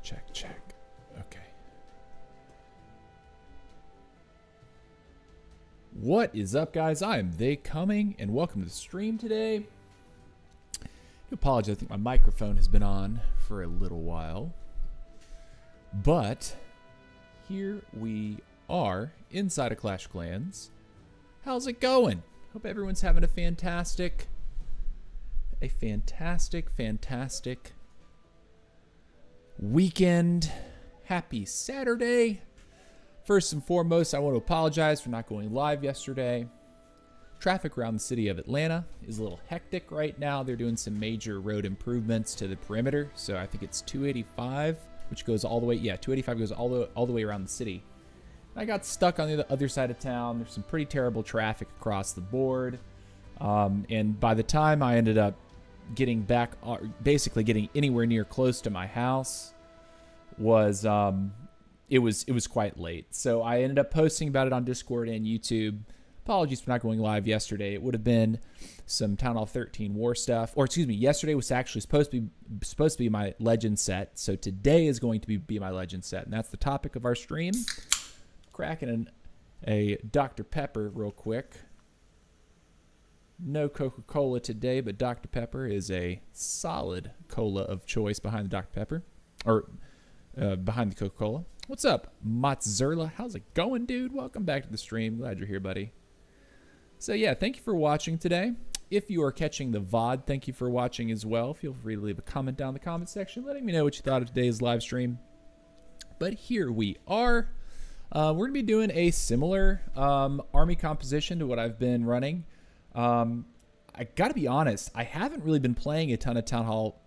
Check. Okay. What is up, guys? I am TheyComing, and welcome to the stream today. I apologize. I think my microphone has been on for a little while. But here we are inside of Clash Clans. How's it going? Hope everyone's having a fantastic weekend. Happy Saturday. First and foremost, I want to apologize for not going live yesterday. Traffic around the city of Atlanta is a little hectic right now. They're doing some major road improvements to the perimeter. So I think it's 285, which goes all the way. Yeah, 285 goes all the way around the city. I got stuck on the other side of town. There's some pretty terrible traffic across the board. And by the time I ended up getting back, basically getting anywhere near close to my house, was it was quite late. So I ended up posting about it on Discord and YouTube. Apologies for not going live yesterday. It would have been some Town Hall 13 war stuff, or excuse me, yesterday was actually supposed to be my legend set. So today is going to be my legend set, and that's the topic of our stream. Cracking a Dr. Pepper real quick. No Coca-Cola today, but Dr. Pepper is a solid cola of choice behind the Dr. Pepper, or behind the Coca-Cola. What's up, Mozzarella? How's it going, dude? Welcome back to the stream. Glad you're here, buddy. So yeah, thank you for watching today. If you are catching the VOD, thank you for watching as well. Feel free to leave a comment down in the comment section letting me know what you thought of today's live stream. But here we are. We're going to be doing a similar army composition to what I've been running. I got to be honest, I haven't really been playing a ton of Town Hall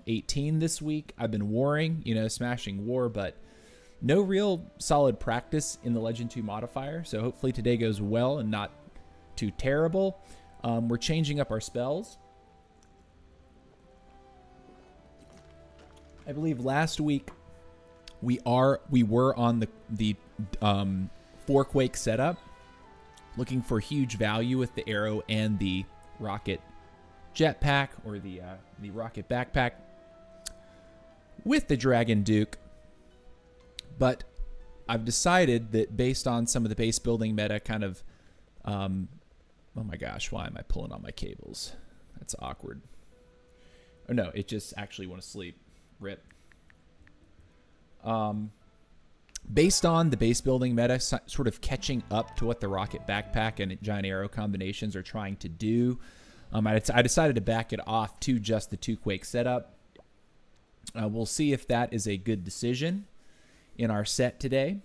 18 this week. I've been warring, smashing war, but no real solid practice in the Legend 2 modifier. So hopefully today goes well and not too terrible. We're changing up our spells. I believe last week we were on the 4-Quake setup, looking for huge value with the arrow and the rocket jetpack, or the rocket backpack with the Dragon Duke. But I've decided that based on some of the base building meta kind of, oh my gosh, why am I pulling on my cables? That's awkward. Oh no, it just actually want to sleep. Rip. Based on the base building meta sort of catching up to what the rocket backpack and giant arrow combinations are trying to do, I decided to back it off to just the 2-Quake setup. We'll see if that is a good decision in our set today.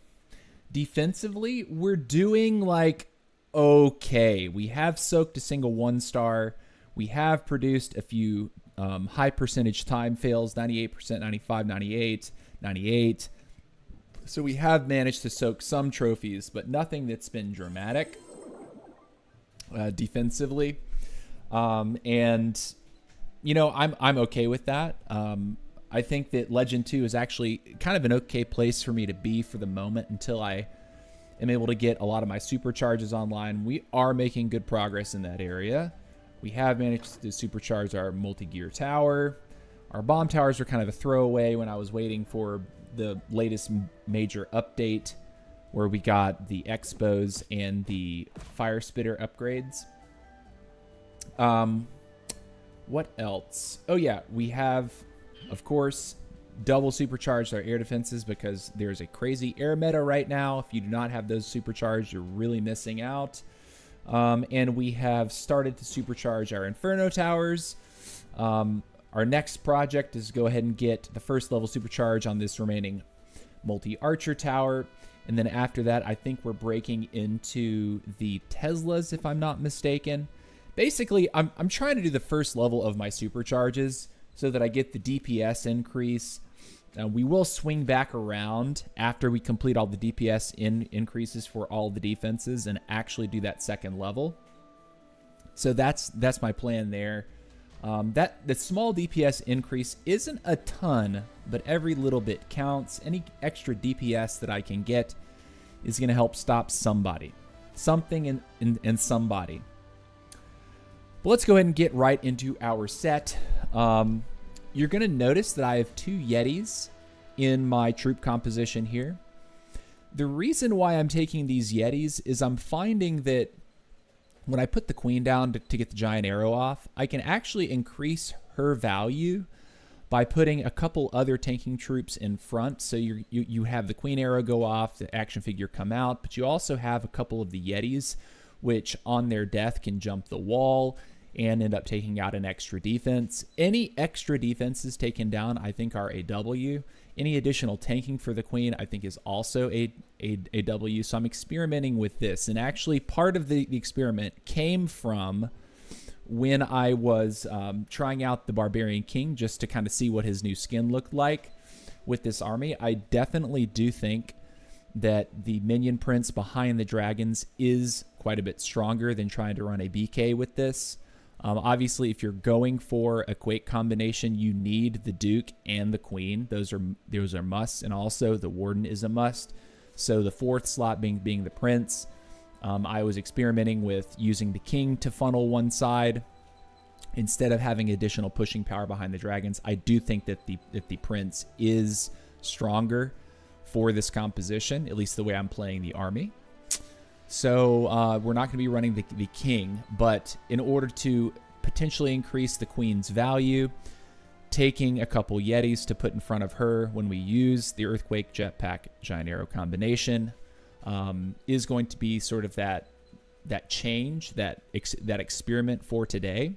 Defensively, we're doing like okay. We have soaked a single 1-star. We have produced a few high percentage time fails, 98%, 95, 98, 98. So we have managed to soak some trophies, but nothing that's been dramatic defensively. And I'm okay with that. I think that Legend 2 is actually kind of an okay place for me to be for the moment until I am able to get a lot of my supercharges online. We are making good progress in that area. We have managed to supercharge our multi-gear tower. Our bomb towers were kind of a throwaway when I was waiting for the latest major update, where we got the expos and the fire spitter upgrades. What else? Oh yeah, we have, of course, double supercharged our air defenses because there's a crazy air meta right now. If you do not have those supercharged, you're really missing out. And we have started to supercharge our Inferno towers. Our next project is to go ahead and get the first level supercharge on this remaining multi-archer tower. And then after that, I think we're breaking into the Teslas, if I'm not mistaken. Basically, I'm trying to do the first level of my supercharges so that I get the DPS increase. We will swing back around after we complete all the DPS increases for all the defenses and actually do that second level. So that's my plan there. The small DPS increase isn't a ton, but every little bit counts. Any extra DPS that I can get is going to help stop somebody. Something and somebody. But let's go ahead and get right into our set. You're going to notice that I have 2 Yetis in my troop composition here. The reason why I'm taking these Yetis is I'm finding that when I put the queen down to get the giant arrow off, I can actually increase her value by putting a couple other tanking troops in front. So you have the queen arrow go off, the action figure come out, but you also have a couple of the Yetis, which on their death can jump the wall and end up taking out an extra defense. Any extra defenses taken down, I think, are a W. Any additional tanking for the queen, I think, is also a W. So I'm experimenting with this. And actually, part of the experiment came from when I was trying out the Barbarian King just to kind of see what his new skin looked like with this army. I definitely do think that the Minion Prince behind the dragons is quite a bit stronger than trying to run a BK with this. Obviously, if you're going for a Quake combination, you need the Duke and the Queen. Those are musts, and also the Warden is a must. So the fourth slot being the Prince. I was experimenting with using the King to funnel one side instead of having additional pushing power behind the dragons. I do think that the Prince is stronger for this composition, at least the way I'm playing the army. So we're not going to be running the King, but in order to potentially increase the Queen's value, taking a couple Yetis to put in front of her when we use the Earthquake, Jetpack, Giant Arrow combination is going to be sort of that change, that experiment for today.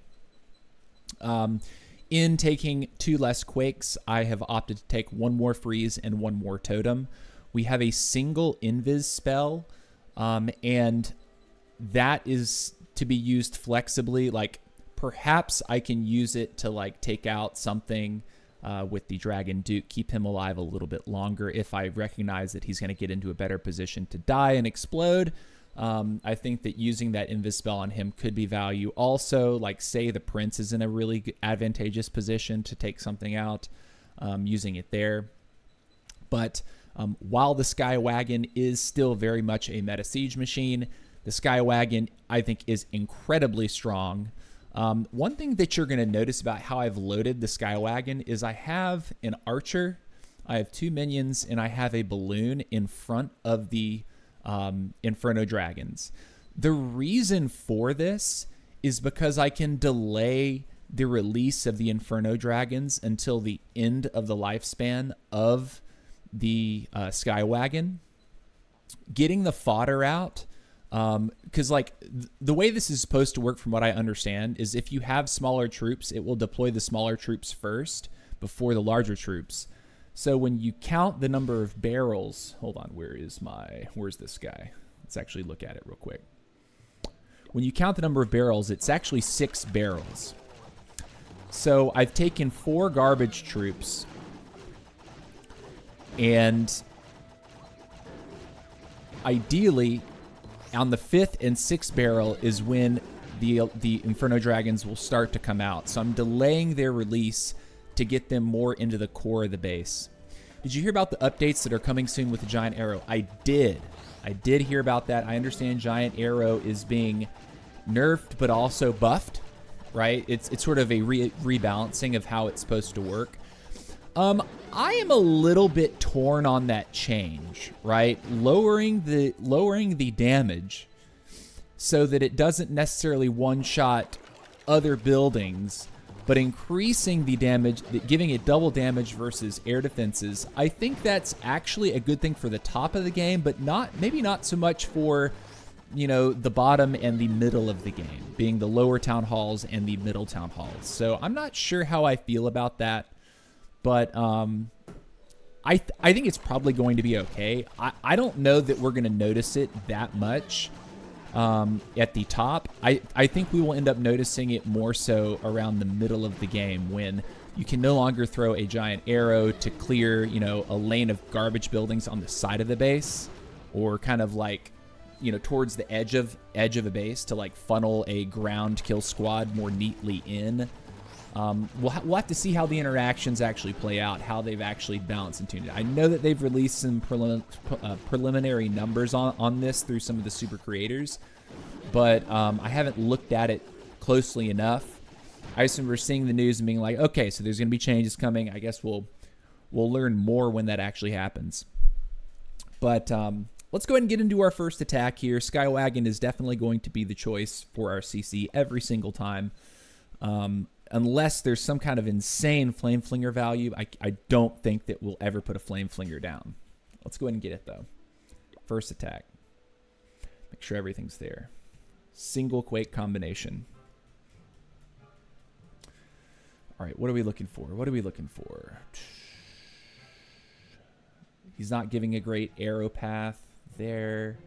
In taking 2 less Quakes, I have opted to take 1 more Freeze and 1 more Totem. We have a single Invis spell, and that is to be used flexibly. Like, perhaps I can use it to, like, take out something with the Dragon Duke, keep him alive a little bit longer if I recognize that he's going to get into a better position to die and explode. I think that using that Invis spell on him could be value. Also, like, say the Prince is in a really advantageous position to take something out, using it there. But while the Sky Wagon is still very much a meta siege machine, the Sky Wagon, I think, is incredibly strong. One thing that you're going to notice about how I've loaded the Sky Wagon is I have an archer, I have 2 minions, and I have a balloon in front of the Inferno Dragons. The reason for this is because I can delay the release of the Inferno Dragons until the end of the lifespan of the Sky Wagon. Getting the fodder out, because like the way this is supposed to work from what I understand is if you have smaller troops, it will deploy the smaller troops first before the larger troops. So when you count the number of barrels, hold on, where's this guy? Let's actually look at it real quick. When you count the number of barrels, it's actually 6 barrels. So I've taken 4 garbage troops, and ideally on the 5th and 6th barrel is when the Inferno Dragons will start to come out. So I'm delaying their release to get them more into the core of the base. Did you hear about the updates that are coming soon with the Giant Arrow? I did hear about that. I understand Giant Arrow is being nerfed but also buffed, right? It's sort of a rebalancing of how it's supposed to work. I am a little bit torn on that change, right? Lowering the damage so that it doesn't necessarily one-shot other buildings, but increasing the damage, giving it double damage versus air defenses. I think that's actually a good thing for the top of the game, but maybe not so much for, you know, the bottom and the middle of the game, being the lower town halls and the middle town halls. So I'm not sure how I feel about that, but I think it's probably going to be okay. I don't know that we're going to notice it that much at the top. I think we will end up noticing it more so around the middle of the game when you can no longer throw a giant arrow to clear, you know, a lane of garbage buildings on the side of the base, or kind of like, you know, towards the edge of a base to like funnel a ground kill squad more neatly in. We'll have to see how the interactions actually play out, how they've actually balanced and tuned it. I know that they've released some preliminary numbers on this through some of the super creators, but I haven't looked at it closely enough. I just remember seeing the news and being like, okay, so there's going to be changes coming. I guess we'll We'll learn more when that actually happens. But let's go ahead and get into our first attack here. Skywagon is definitely going to be the choice for our CC every single time. Unless there's some kind of insane Flame Flinger value, I don't think that we'll ever put a Flame Flinger down. Let's go ahead and get it, though. First attack. Make sure everything's there. Single Quake combination. All right, what are we looking for? What are we looking for? He's not giving a great arrow path there.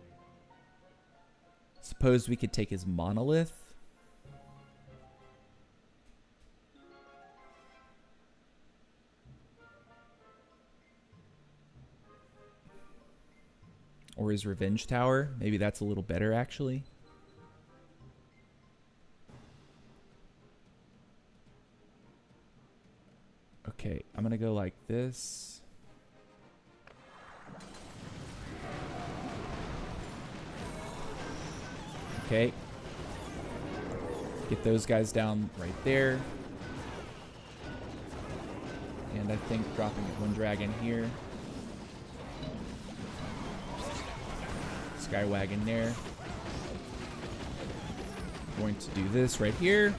Suppose we could take his Monolith. Or his Revenge Tower. Maybe that's a little better, actually. Okay, I'm going to go like this. Okay. Get those guys down right there. And I think dropping one dragon here. Skywagon there. Going to do this right here.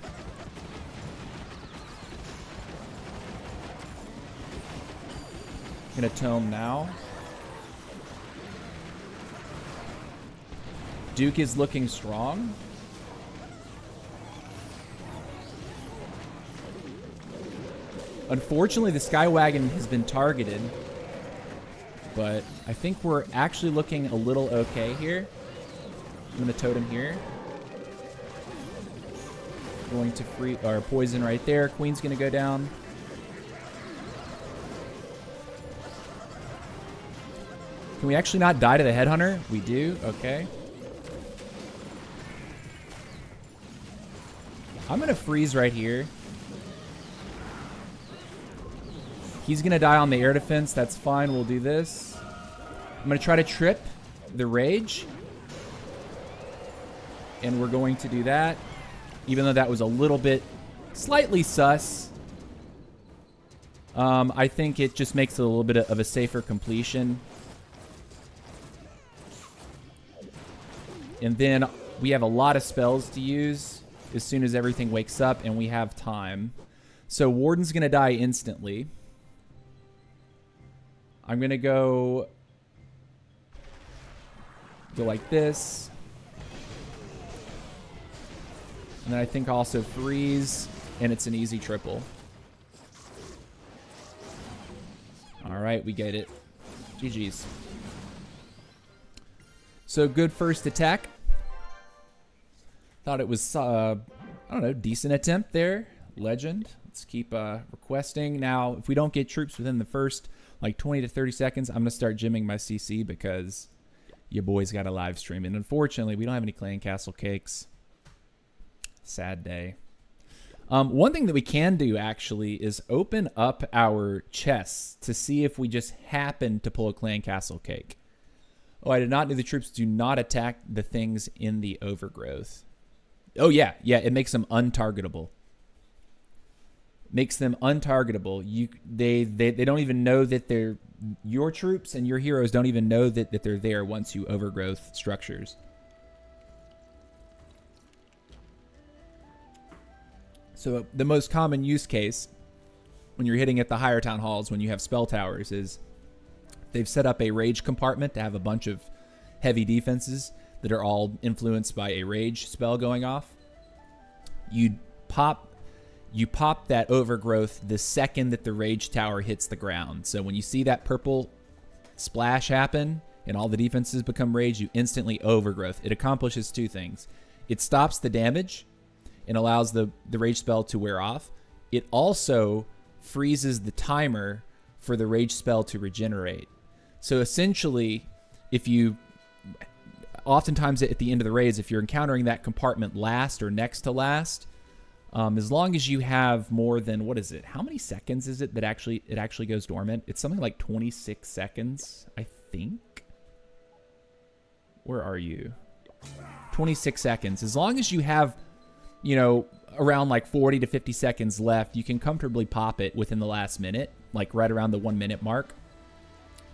Gonna tome now. Duke is looking strong. Unfortunately, the Skywagon has been targeted. But I think we're actually looking a little okay here. I'm going to totem here. Going to free or poison right there. Queen's going to go down. Can we actually not die to the Headhunter? We do. Okay. I'm going to freeze right here. He's going to die on the air defense. That's fine. We'll do this. I'm going to try to trip the Rage. And we're going to do that. Even though that was a little bit slightly sus. I think it just makes it a little bit of a safer completion. And then we have a lot of spells to use as soon as everything wakes up and we have time. So Warden's going to die instantly. I'm going to go like this. And then I think also freeze, and it's an easy triple. All right, we get it. GG's. So good first attack. Thought it was, I don't know, decent attempt there. Legend. Let's keep requesting. Now, if we don't get troops within the first like 20 to 30 seconds, I'm going to start gymming my CC because your boy's got a live stream. And unfortunately, we don't have any Clan Castle cakes. Sad day. One thing that we can do, actually, is open up our chests to see if we just happen to pull a Clan Castle cake. Oh, I did not know the troops do not attack the things in the overgrowth. Oh, yeah. Yeah, it makes them untargetable. Makes them untargetable. They don't even know that they're your troops, and your heroes don't even know that they're there once you overgrowth structures. So the most common use case when you're hitting at the higher town halls when you have spell towers is they've set up a rage compartment to have a bunch of heavy defenses that are all influenced by a rage spell going off. You pop that overgrowth the second that the rage tower hits the ground. So when you see that purple splash happen and all the defenses become rage, you instantly overgrowth. It accomplishes two things. It stops the damage and allows the rage spell to wear off. It also freezes the timer for the rage spell to regenerate. So essentially, oftentimes at the end of the raids, if you're encountering that compartment last or next to last, as long as you have more than, what is it? How many seconds is it that it actually goes dormant? It's something like 26 seconds, I think. Where are you? 26 seconds. As long as you have, around like 40 to 50 seconds left, you can comfortably pop it within the last minute. like right around the 1 minute mark.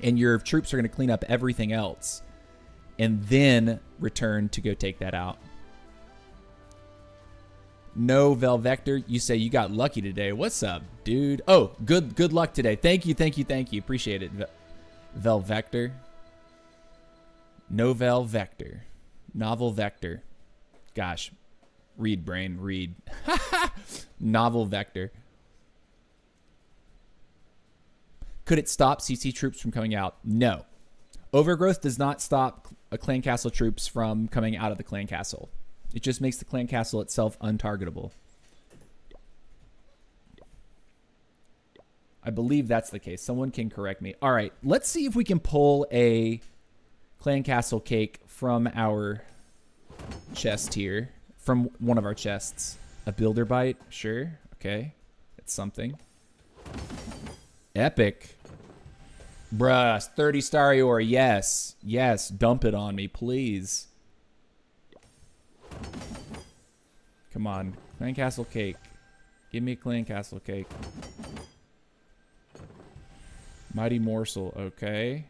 And your troops are going to clean up everything else and then return to go take that out. No, Velvector, you say you got lucky today. What's up, dude? Oh, good luck today. Thank you. Appreciate it, Velvector. Novel Vector. Novel Vector. Gosh. Read, brain. Read. Novel Vector. Could it stop CC troops from coming out? No. Overgrowth does not stop a clan castle troops from coming out of the clan castle. It just makes the clan castle itself untargetable. I believe that's the case. Someone can correct me. All right, let's see if we can pull a clan castle cake from our chest here. From one of our chests. A builder bite? Sure. Okay. It's something. Epic. Bruh, 30 Starior. Yes. Yes. Dump it on me, please. Come on. Clan castle cake. Give me a clan castle cake. Mighty morsel. Okay.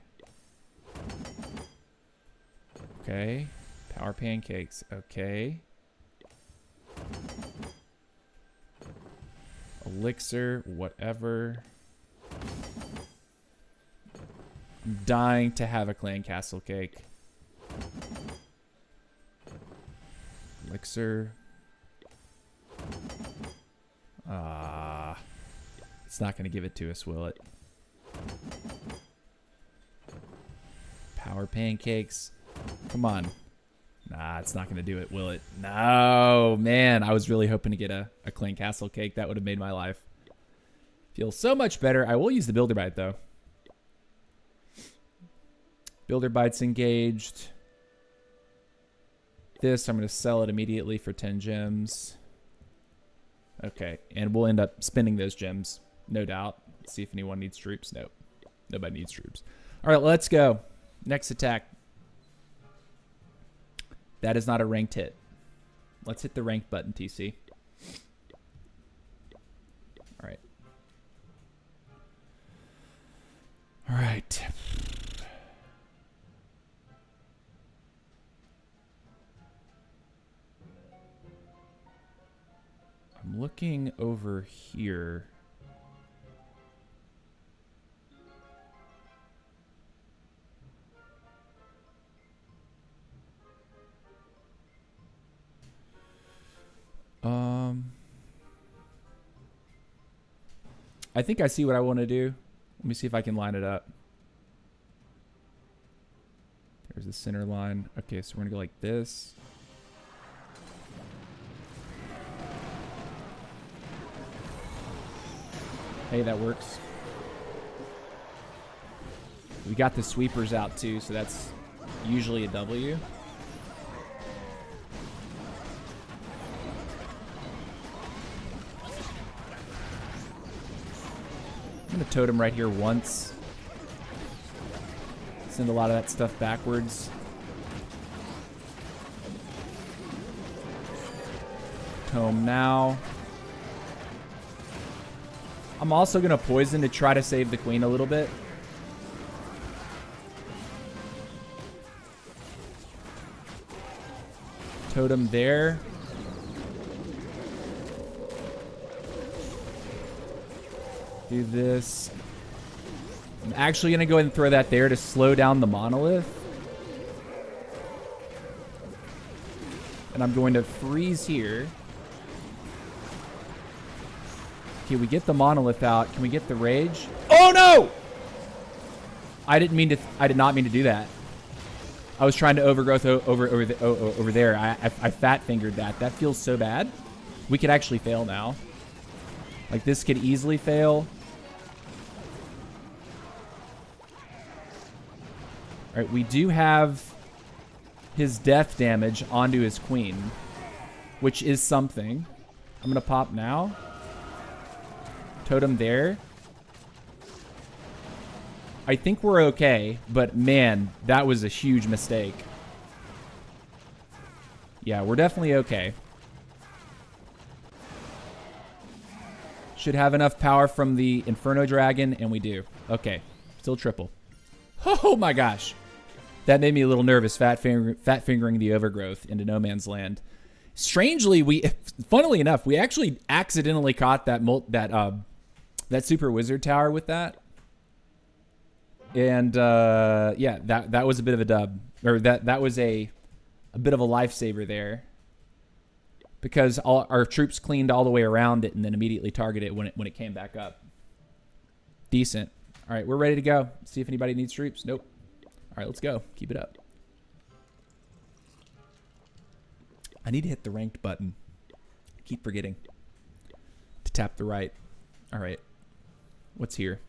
Okay. Power pancakes. Okay. Elixir. Whatever. I'm dying to have a clan castle cake. Elixir. It's not going to give it to us, will it? Power pancakes. Come on. Nah, it's not going to do it, will it? No, man. I was really hoping to get a clan castle cake. That would have made my life feel so much better. I will use the builder bite, though. Builder bite's engaged. This, I'm going to sell it immediately for 10 gems. Okay, and we'll end up spending those gems, no doubt. Let's see if anyone needs troops. Nope, nobody needs troops. All right, let's go. Next attack. That is not a ranked hit. Let's hit the ranked button, TC. All right. All right. I'm looking over here. I think I see what I want to do. Let me see if I can line it up. There's the center line. Okay, so we're gonna go like this. Hey, that works. We got the sweepers out too, so that's usually a W. I'm gonna totem right here once. Send a lot of that stuff backwards. Tome now. I'm also gonna poison to try to save the queen a little bit. Totem there. Do this. I'm actually gonna go ahead and throw that there to slow down the monolith. And I'm going to freeze here. Okay, we get the monolith out. Can we get the rage? Oh no! I did not mean to do that. I was trying to overgrowth over there. I fat fingered that. That feels so bad. We could actually fail now. Like this could easily fail. All right, we do have his death damage onto his queen, which is something. I'm gonna pop now. Totem there. I think we're okay, but man, that was a huge mistake. Yeah, we're definitely okay. Should have enough power from the Inferno Dragon, and we do. Okay, still triple. Oh my gosh. That made me a little nervous, fat fingering the Overgrowth into no man's land. Strangely, funnily enough, we actually accidentally caught that Super Wizard Tower with that. And yeah, that was a bit of a dub. Or that was a bit of a lifesaver there. Because our troops cleaned all the way around it and then immediately targeted it when it came back up. Decent. All right, we're ready to go. See if anybody needs troops. Nope. All right, let's go. Keep it up. I need to hit the ranked button. I keep forgetting to tap the right. All right. What's here?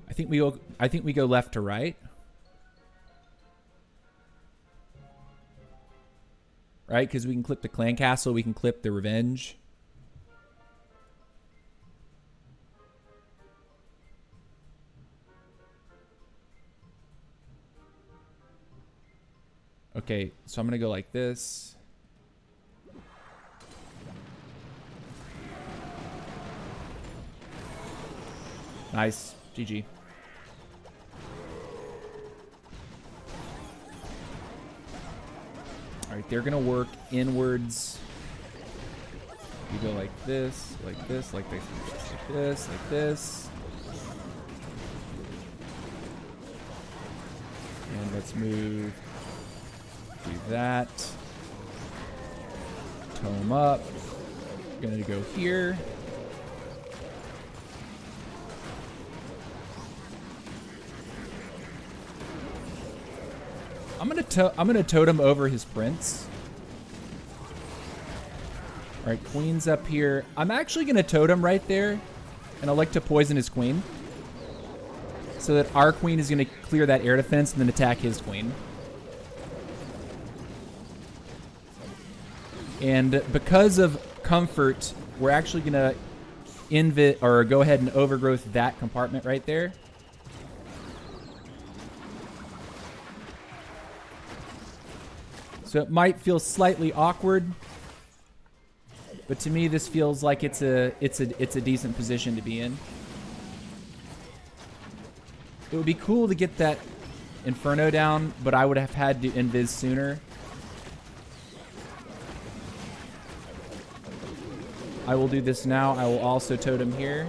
I think we go left to right. Right? Because we can clip the clan castle, we can clip the revenge. Okay, so I'm gonna go like this. Nice. GG. All right, they're gonna work inwards. You go like this, like this, like this, like this, like this. And let's move. Do that. Toe them up. Gonna go here. I'm gonna totem over his prince. All right, queen's up here. I'm actually gonna totem right there, and I like to poison his queen, so that our queen is gonna clear that air defense and then attack his queen. And because of comfort, we're actually gonna go ahead and overgrowth that compartment right there. So it might feel slightly awkward, but to me this feels like it's a decent position to be in. It would be cool to get that Inferno down, but I would have had to invis sooner. I will do this now. I will also totem here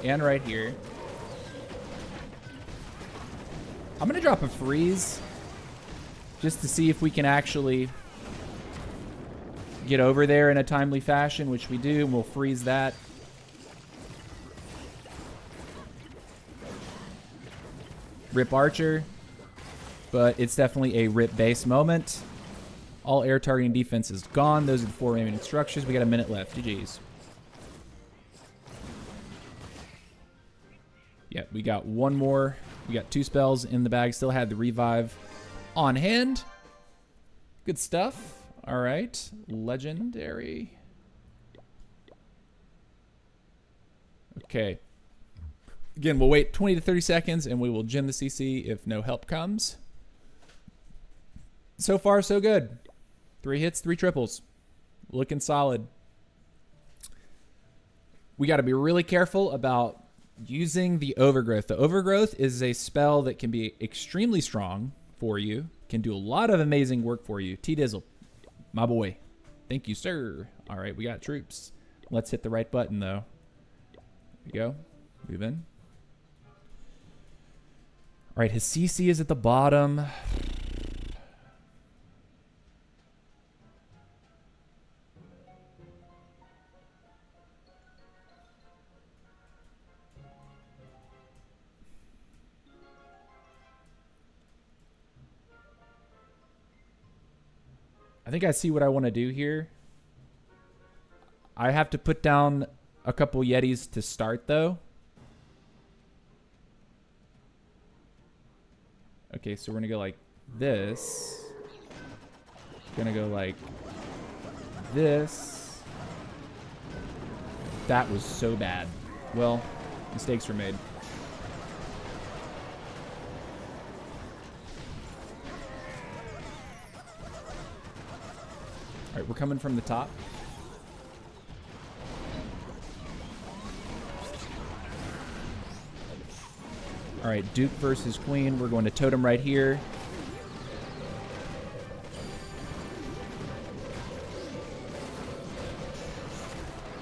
and right here. I'm gonna drop a freeze just to see if we can actually get over there in a timely fashion, which we do, and we'll freeze that. Rip Archer, but it's definitely a rip base moment. All air targeting defense is gone. Those are the 4 remaining structures. We got a minute left. GG's. Yeah, we got one more. We got 2 spells in the bag. Still had the revive on hand. Good stuff. All right. Legendary. Okay. Again, we'll wait 20 to 30 seconds and we will gem the CC if no help comes. So far, so good. 3 hits, 3 triples. Looking solid. We got to be really careful about using the Overgrowth. The Overgrowth is a spell that can be extremely strong for you. Can do a lot of amazing work for you. T-Dizzle, my boy. Thank you, sir. All right, we got troops. Let's hit the right button, though. There we go. Move in. All right, his CC is at the bottom. I think I see what I want to do here. I have to put down a couple Yetis to start, though. Okay, so we're going to go like this. Going to go like this. That was so bad. Well, mistakes were made. right, we're coming from the top. All right, Duke versus Queen. We're going to totem right here.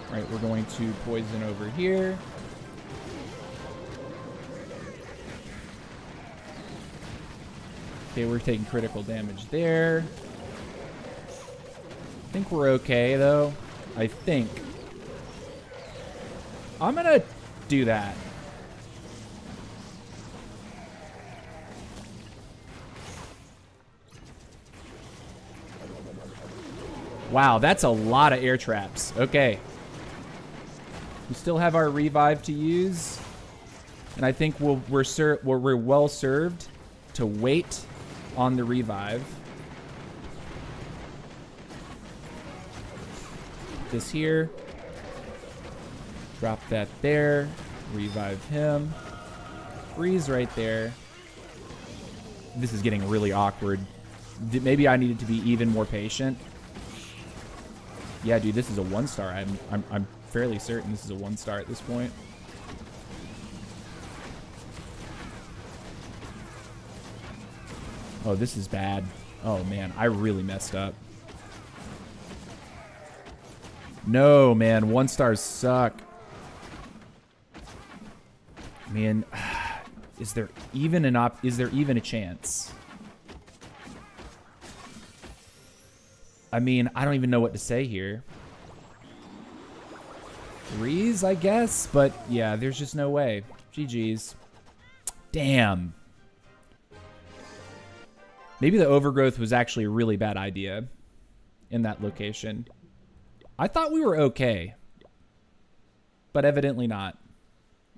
All right, we're going to poison over here. Okay, we're taking critical damage there. I think we're okay, though. I think. I'm going to do that. Wow, that's a lot of air traps. Okay. We still have our revive to use. And I think we're well served to wait on the revive. This here. Drop that there. Revive him. Freeze right there. This is getting really awkward. Maybe I needed to be even more patient. Yeah, dude, this is a 1-star. I'm fairly certain this is a 1-star at this point. Oh, this is bad. Oh, man, I really messed up. No, man, 1-stars suck. Man, is there even a chance? I mean, I don't even know what to say here. Threes, I guess, but yeah, there's just no way. GG's. Damn. Maybe the overgrowth was actually a really bad idea in that location. I thought we were okay, but evidently not.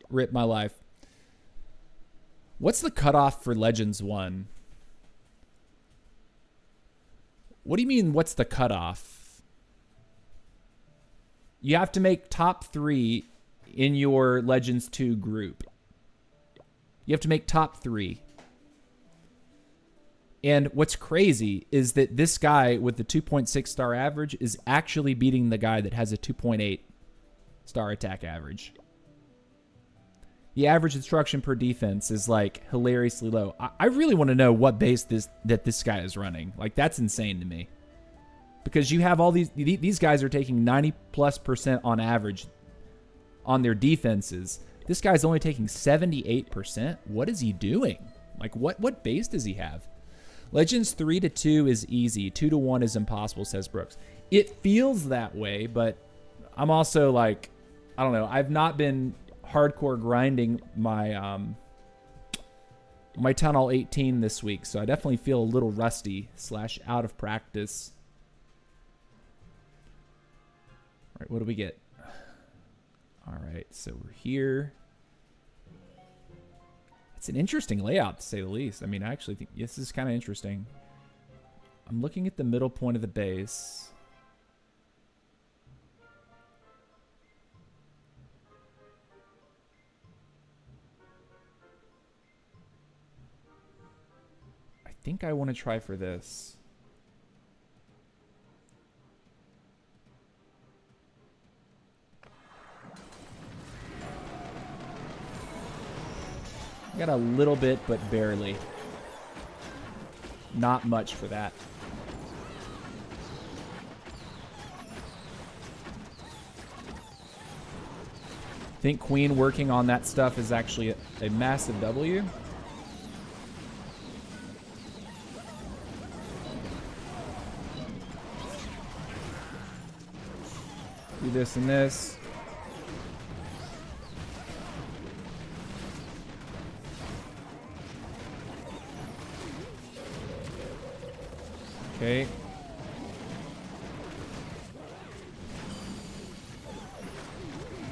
Rip my life. What's the cutoff for Legends 1? What do you mean, what's the cutoff? You have to make top 3 in your Legends 2 group. You have to make top 3. And what's crazy is that this guy with the 2.6 star average is actually beating the guy that has a 2.8 star attack average. The average instruction per defense is like hilariously low. I really want to know what base this guy is running. Like, that's insane to me. Because you have all these guys are taking 90+% on average on their defenses. This guy's only taking 78%. What is he doing? Like, what base does he have? Legends 3-2 is easy. 2-1 is impossible, says Brooks. It feels that way, but I'm also like, I don't know. I've not been hardcore grinding my my Town Hall 18 this week, so I definitely feel a little rusty / out of practice. All right, what do we get? All right, so we're here. It's an interesting layout, to say the least. I mean, I actually think this is kind of interesting. I'm looking at the middle point of the base. I think I want to try for this. Got a little bit, but barely. Not much for that. I think Queen working on that stuff is actually a massive W. Do this and this. Okay.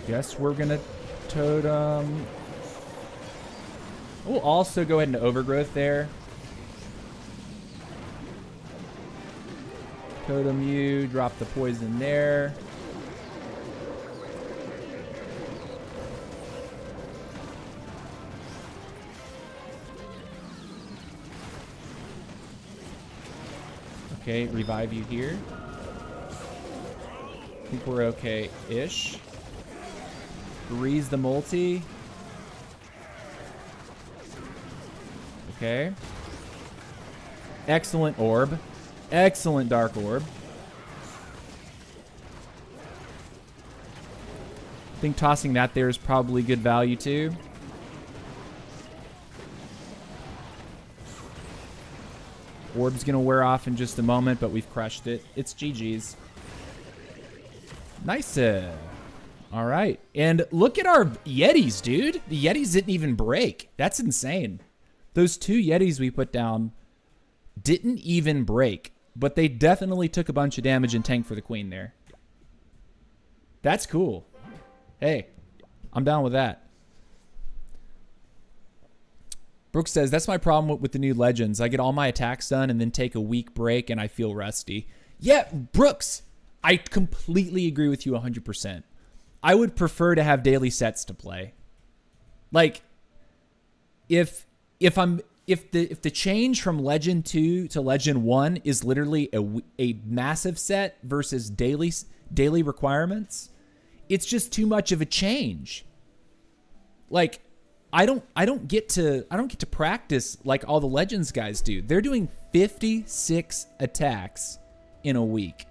Guess we're gonna totem. We'll also go ahead and overgrowth there. Totem you, drop the poison there. Okay, revive you here. I think we're okay-ish. Breeze the multi. Okay. Excellent orb. Excellent dark orb. I think tossing that there is probably good value too. Orb's gonna wear off in just a moment, but we've crushed it. It's GG's. Nice. All right. And look at our Yetis, dude. The Yetis didn't even break. That's insane. Those 2 Yetis we put down didn't even break, but they definitely took a bunch of damage and tanked for the queen there. That's cool. Hey, I'm down with that. Brooks says, that's my problem with the new Legends. I get all my attacks done and then take a week break and I feel rusty. Yeah, Brooks, I completely agree with you 100%. I would prefer to have daily sets to play. Like, if the change from Legend 2 to Legend 1 is literally a massive set versus daily requirements, it's just too much of a change. Like, I don't get to practice like all the Legends guys do. They're doing 56 attacks in a week.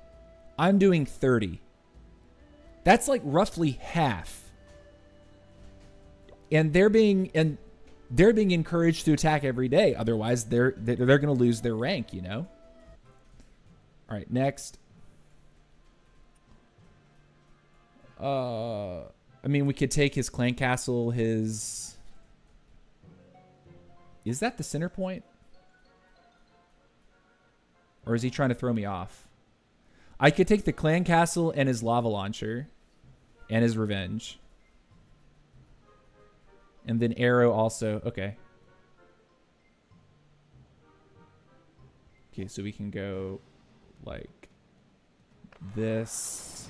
I'm doing 30. That's like roughly half. And they're being encouraged to attack every day. Otherwise, they're going to lose their rank, you know? All right, next. I mean, we could take his clan castle, his... Is that the center point? Or is he trying to throw me off? I could take the clan castle and his lava launcher and his revenge. And then arrow also. Okay. Okay, so we can go like this.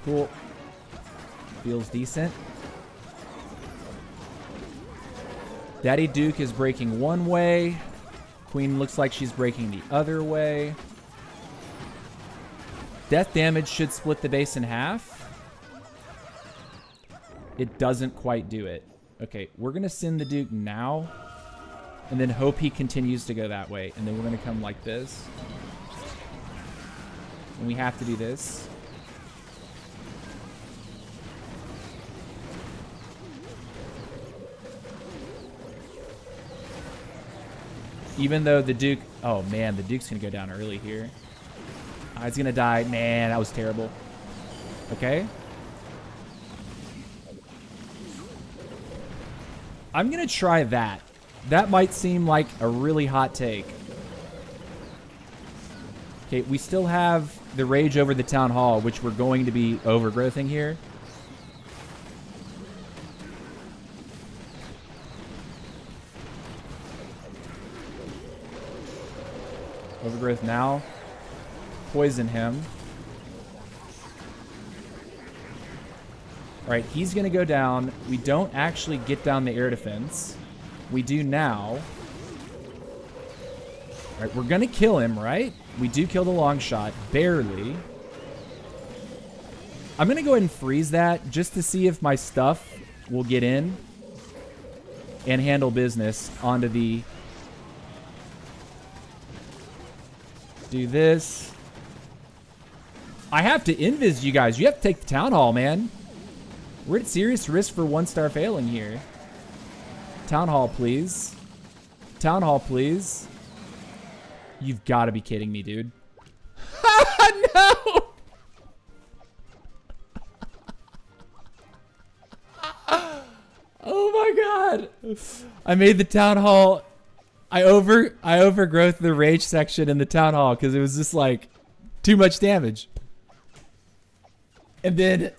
Cool. Feels decent. Daddy Duke is breaking one way. Queen looks like she's breaking the other way. Death damage should split the base in half. It doesn't quite do it. Okay, we're going to send the Duke now. And then hope he continues to go that way. And then we're going to come like this. And we have to do this. Even though the Duke... Oh, man, the Duke's going to go down early here. He's going to die. Man, that was terrible. Okay. I'm going to try that. That might seem like a really hot take. Okay, we still have the rage over the town hall, which we're going to be overgrowthing here. Overgrowth now. Poison him. All right, he's going to go down. We don't actually get down the air defense. We do now. All right, we're going to kill him, right? We do kill the long shot, barely. I'm going to go ahead and freeze that just to see if my stuff will get in and handle business onto the... Do this. I have to invis you guys. You have to take the town hall, man. We're at serious risk for 1-star failing here. Town hall, please. Town hall, please. You've got to be kidding me, dude. No! Oh my god. I made the town hall... I overgrowth the rage section in the town hall because it was just like too much damage. And then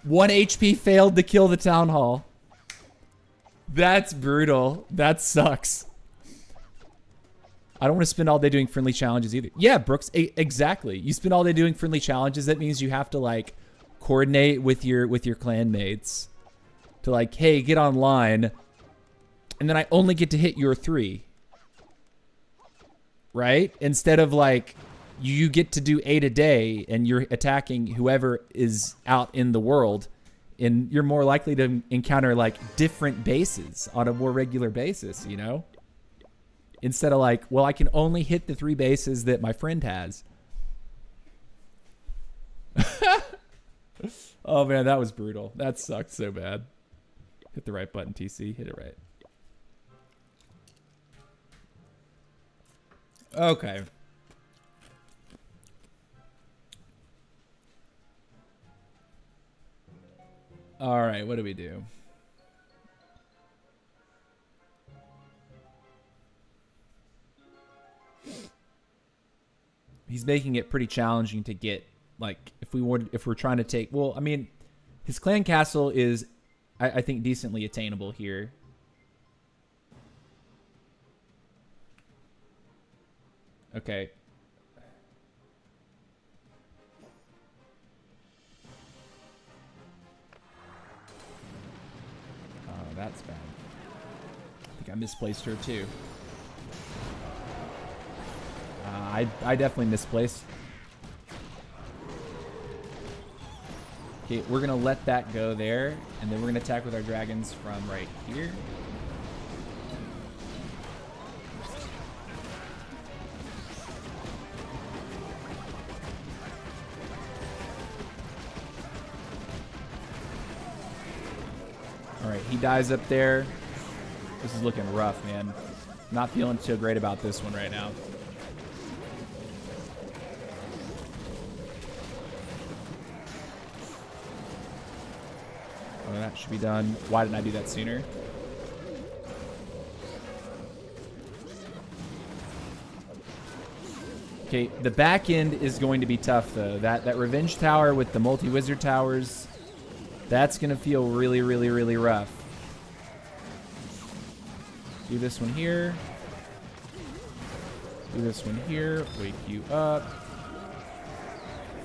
1 HP failed to kill the town hall. That's brutal. That sucks. I don't want to spend all day doing friendly challenges either. Yeah, Brooks, exactly. You spend all day doing friendly challenges. That means you have to like coordinate with your clan mates to like, hey, get online. And then I only get to hit your 3. Right? Instead of like, you get to do 8 a day and you're attacking whoever is out in the world, and you're more likely to encounter like different bases on a more regular basis, you know? Instead of like, well, I can only hit the 3 bases that my friend has. Oh man, that was brutal. That sucked so bad. Hit the right button, TC. Hit it right. Okay. All right, what do we do? He's making it pretty challenging to get, like, if we're trying to take, well, I mean, his clan castle is, I think, decently attainable here. Okay. Oh, that's bad. I think I misplaced her too. I definitely misplaced. Okay, we're gonna let that go there, and then we're gonna attack with our dragons from right here. All right, he dies up there. This is looking rough, man. Not feeling so great about this one right now. Oh, that should be done. Why didn't I do that sooner? Okay, the back end is going to be tough, though. That Revenge Tower with the multi-wizard towers, that's going to feel really, really, really rough. Do this one here. Do this one here. Wake you up.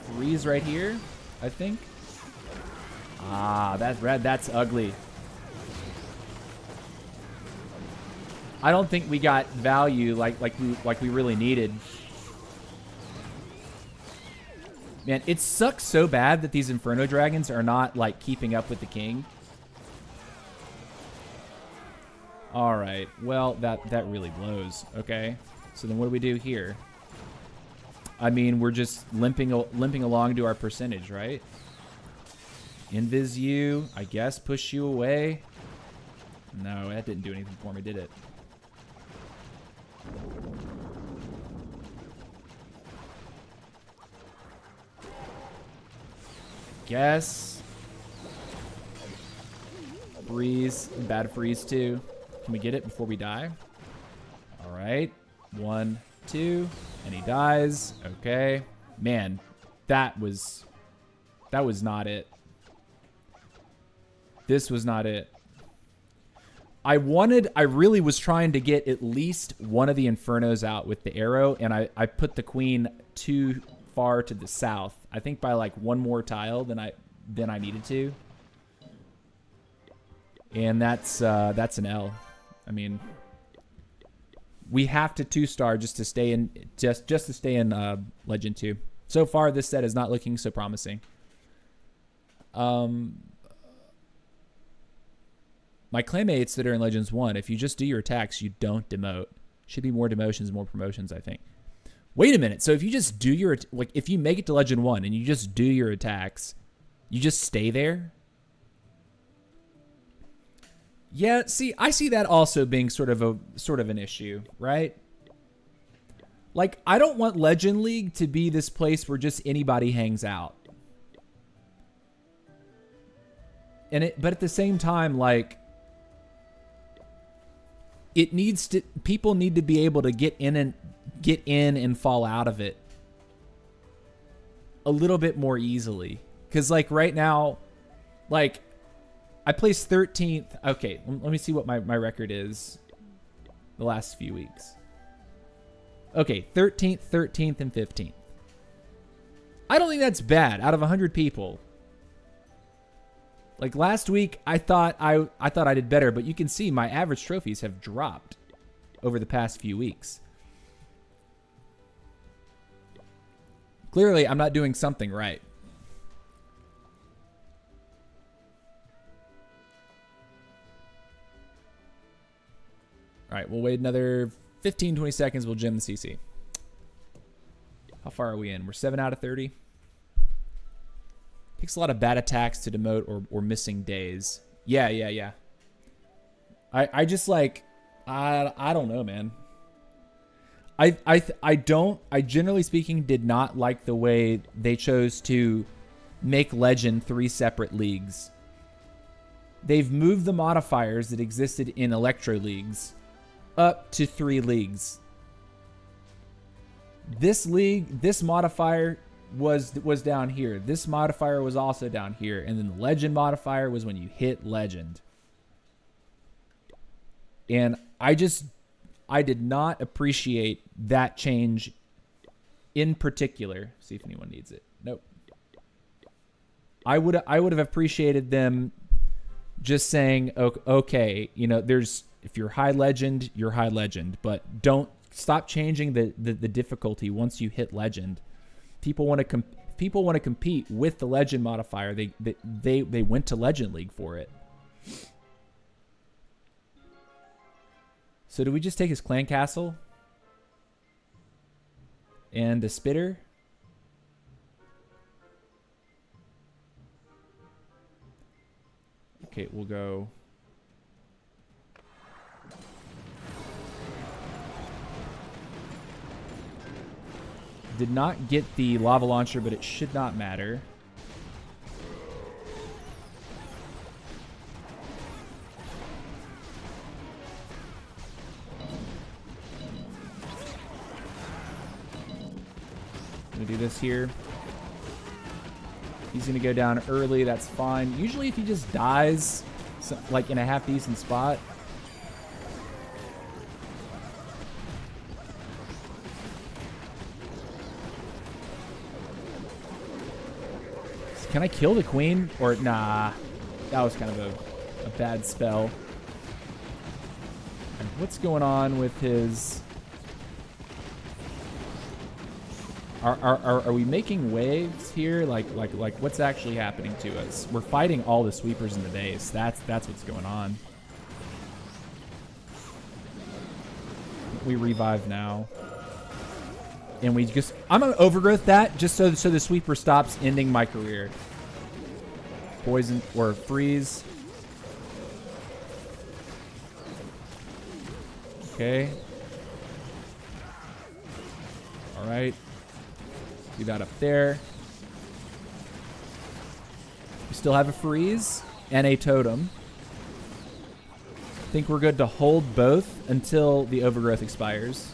Freeze right here, I think. Ah, that's ugly. I don't think we got value like we really needed. Man, it sucks so bad that these Inferno Dragons are not like keeping up with the king. All right. Well, that really blows. Okay. So then what do we do here? I mean, we're just limping along to our percentage, right? Invis you, I guess, push you away. No, that didn't do anything for me, did it? Guess. Freeze. Bad freeze, too. Can we get it before we die? All right. 1, 2. And he dies. Okay. Man, that was not it. This was not it. I really was trying to get at least one of the Infernos out with the arrow, and I put the queen too far to the south. I think by like one more tile than I needed to. And that's an L. I mean, we have to 2-star just to stay in just to stay in Legend 2. So far, this set is not looking so promising. My clanmates that are in Legends 1, if you just do your attacks, you don't demote. Should be more demotions, more promotions, I think. Wait a minute. So if you just do your, like, if you make it to Legend 1 and you just do your attacks, you just stay there? Yeah, see, I see that also being sort of an issue, right? Like, I don't want Legend League to be this place where just anybody hangs out. But at the same time, like, people need to be able to get in and fall out of it a little bit more easily. Because, like, right now, like, I placed 13th. Okay, let me see what my record is the last few weeks. Okay, 13th, 13th, and 15th. I don't think that's bad out of 100 people. Like last week, I thought I did better, but you can see my average trophies have dropped over the past few weeks. Clearly, I'm not doing something right. All right, we'll wait another 15, 20 seconds. We'll gem the CC. How far are we in? We're 7 out of 30. Takes a lot of bad attacks to demote or missing days. Yeah. I just like, I don't know, man. I generally speaking did not like the way they chose to make Legend 3 separate leagues. They've moved the modifiers that existed in Electro leagues up to 3 leagues. This league, this modifier was down here. This modifier was also down here. And then the Legend modifier was when you hit Legend. And I did not appreciate that change in particular. See if anyone needs it. Nope. I would have appreciated them just saying, okay, you know, if you're high legend, you're high legend, but don't stop changing the difficulty once you hit Legend. People want to compete with the Legend modifier. They went to Legend League for it. So do we just take his clan castle and a spitter? Okay, we'll go. Did not get the lava launcher, but it should not matter. I'm gonna do this here. He's gonna go down early. That's fine. Usually, if he just dies, like in a half decent spot. Can I kill the queen? Or nah, that was kind of a bad spell. And what's going on with his? Are we making waves here? Like what's actually happening to us? We're fighting all the sweepers in the base. That's what's going on. We revive now. And we just, I'm gonna overgrowth that just so the sweeper stops ending my career. Poison or freeze. Okay. All right. Do that up there. We still have a freeze and a totem. I think we're good to hold both until the overgrowth expires.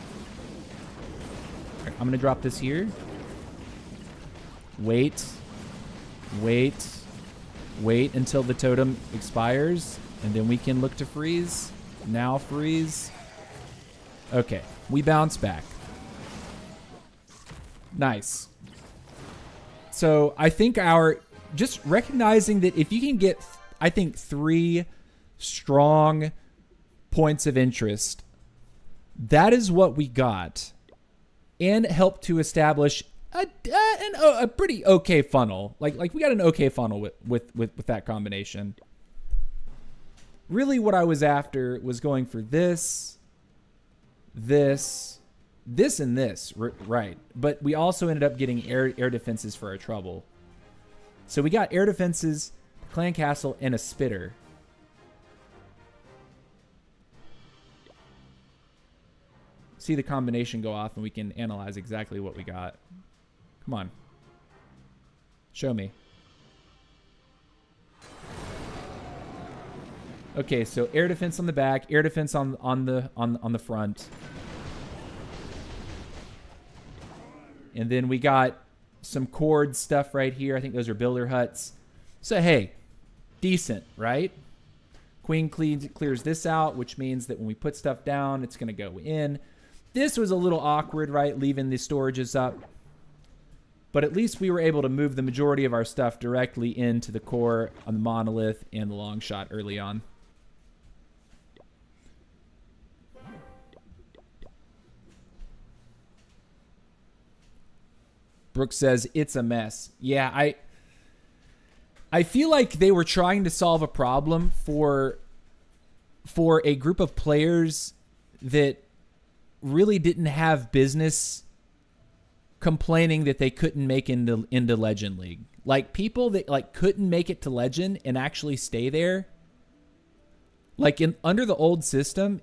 I'm going to drop this here. Wait until the totem expires, and then we can look to freeze. Now freeze. Okay, we bounce back. Nice. So I think just recognizing that if you can get, I think, 3 strong points of interest, that is what we got. And help to establish a pretty okay funnel. Like we got an okay funnel with that combination. Really what I was after was going for this, and this, right. But we also ended up getting air defenses for our trouble. So we got air defenses, clan castle, and a spitter. See the combination go off and we can analyze exactly what we got. Come on. Show me. Okay, so air defense on the back, air defense on the front. And then we got some cord stuff right here. I think those are builder huts. So hey, decent, right? Queen clears this out, which means that when we put stuff down, it's going to go in. This was a little awkward, right? Leaving the storages up. But at least we were able to move the majority of our stuff directly into the core on the monolith and the long shot early on. Brooke says, it's a mess. Yeah, I feel like they were trying to solve a problem for a group of players that really didn't have business complaining that they couldn't make into Legend League. Like, people that like couldn't make it to Legend and actually stay there. Like, under the old system,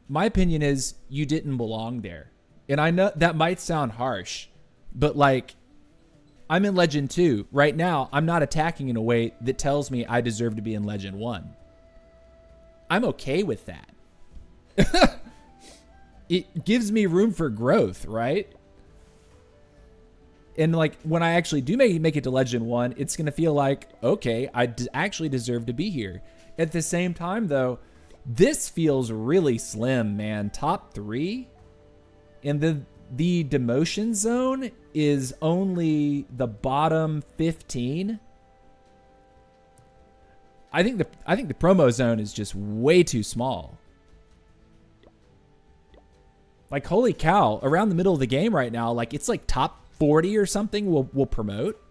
my opinion is you didn't belong there. And I know that might sound harsh, but like, I'm in Legend 2. Right now, I'm not attacking in a way that tells me I deserve to be in Legend 1. I'm okay with that. It gives me room for growth, right? And like, when I actually do make it to Legend 1, it's going to feel like, okay, I actually deserve to be here. At the same time, though, this feels really slim, man. Top 3? And the demotion zone is only the bottom 15. I think the promo zone is just way too small. Like, holy cow, around the middle of the game right now, like, it's like top 40 or something will promote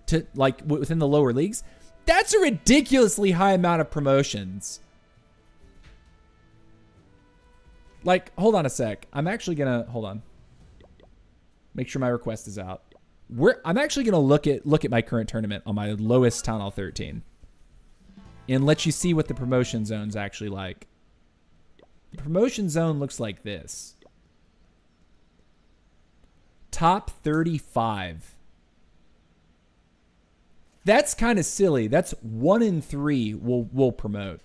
to like within the lower leagues. That's a ridiculously high amount of promotions. Like, hold on a sec. I'm actually gonna hold on. Make sure my request is out. I'm actually gonna look at my current tournament on my lowest Town Hall 13 and let you see what the promotion zone's actually like. The promotion zone looks like this. Top 35. That's kind of silly. That's 1 in 3 will promote.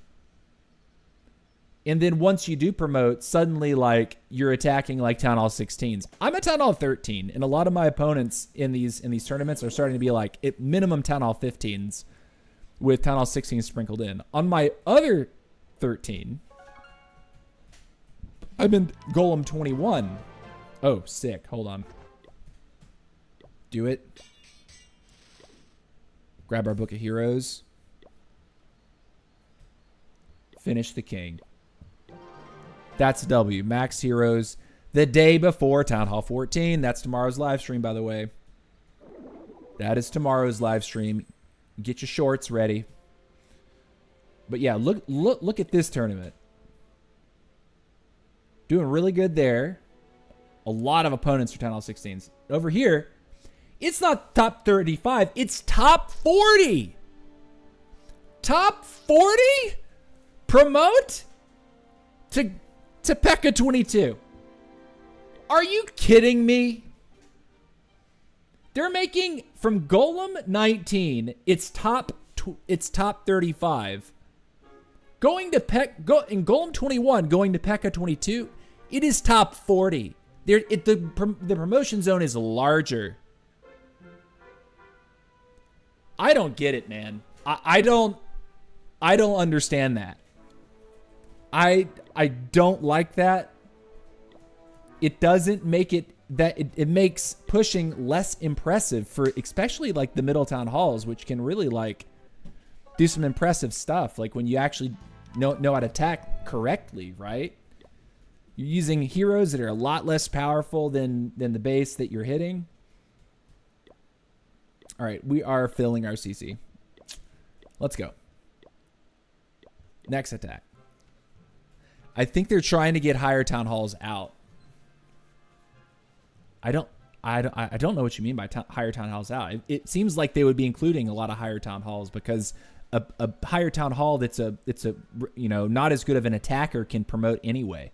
And then once you do promote, suddenly like you're attacking like Town Hall 16s. I'm a Town Hall 13, and a lot of my opponents in these tournaments are starting to be like at minimum Town Hall 15s with Town Hall 16s sprinkled in. On my other 13, I'm in Golem 21. Oh, sick. Hold on. Do it. Grab our Book of Heroes. Finish the king. That's a W. Max Heroes the day before Town Hall 14. That's tomorrow's live stream, by the way. That is tomorrow's live stream. Get your shorts ready. But yeah, look at this tournament. Doing really good there. A lot of opponents for Town Hall 16s. Over here, it's not top 35. It's top 40. Top 40? Promote to P.E.K.K.A 22. Are you kidding me? They're making from Golem 19, it's top 35. Going to in Golem 21, going to P.E.K.K.A 22, it is top 40. The promotion zone is larger. I don't get it, man. I don't understand that. I don't like that. It doesn't make it that it makes pushing less impressive for especially like the middle town halls, which can really like do some impressive stuff. Like when you actually know how to attack correctly, right? You're using heroes that are a lot less powerful than the base that you're hitting. All right, we are filling our CC. Let's go. Next attack. I think they're trying to get higher town halls out. I don't know what you mean by higher town halls out. It seems like they would be including a lot of higher town halls because a higher town hall that's a not as good of an attacker can promote anyway.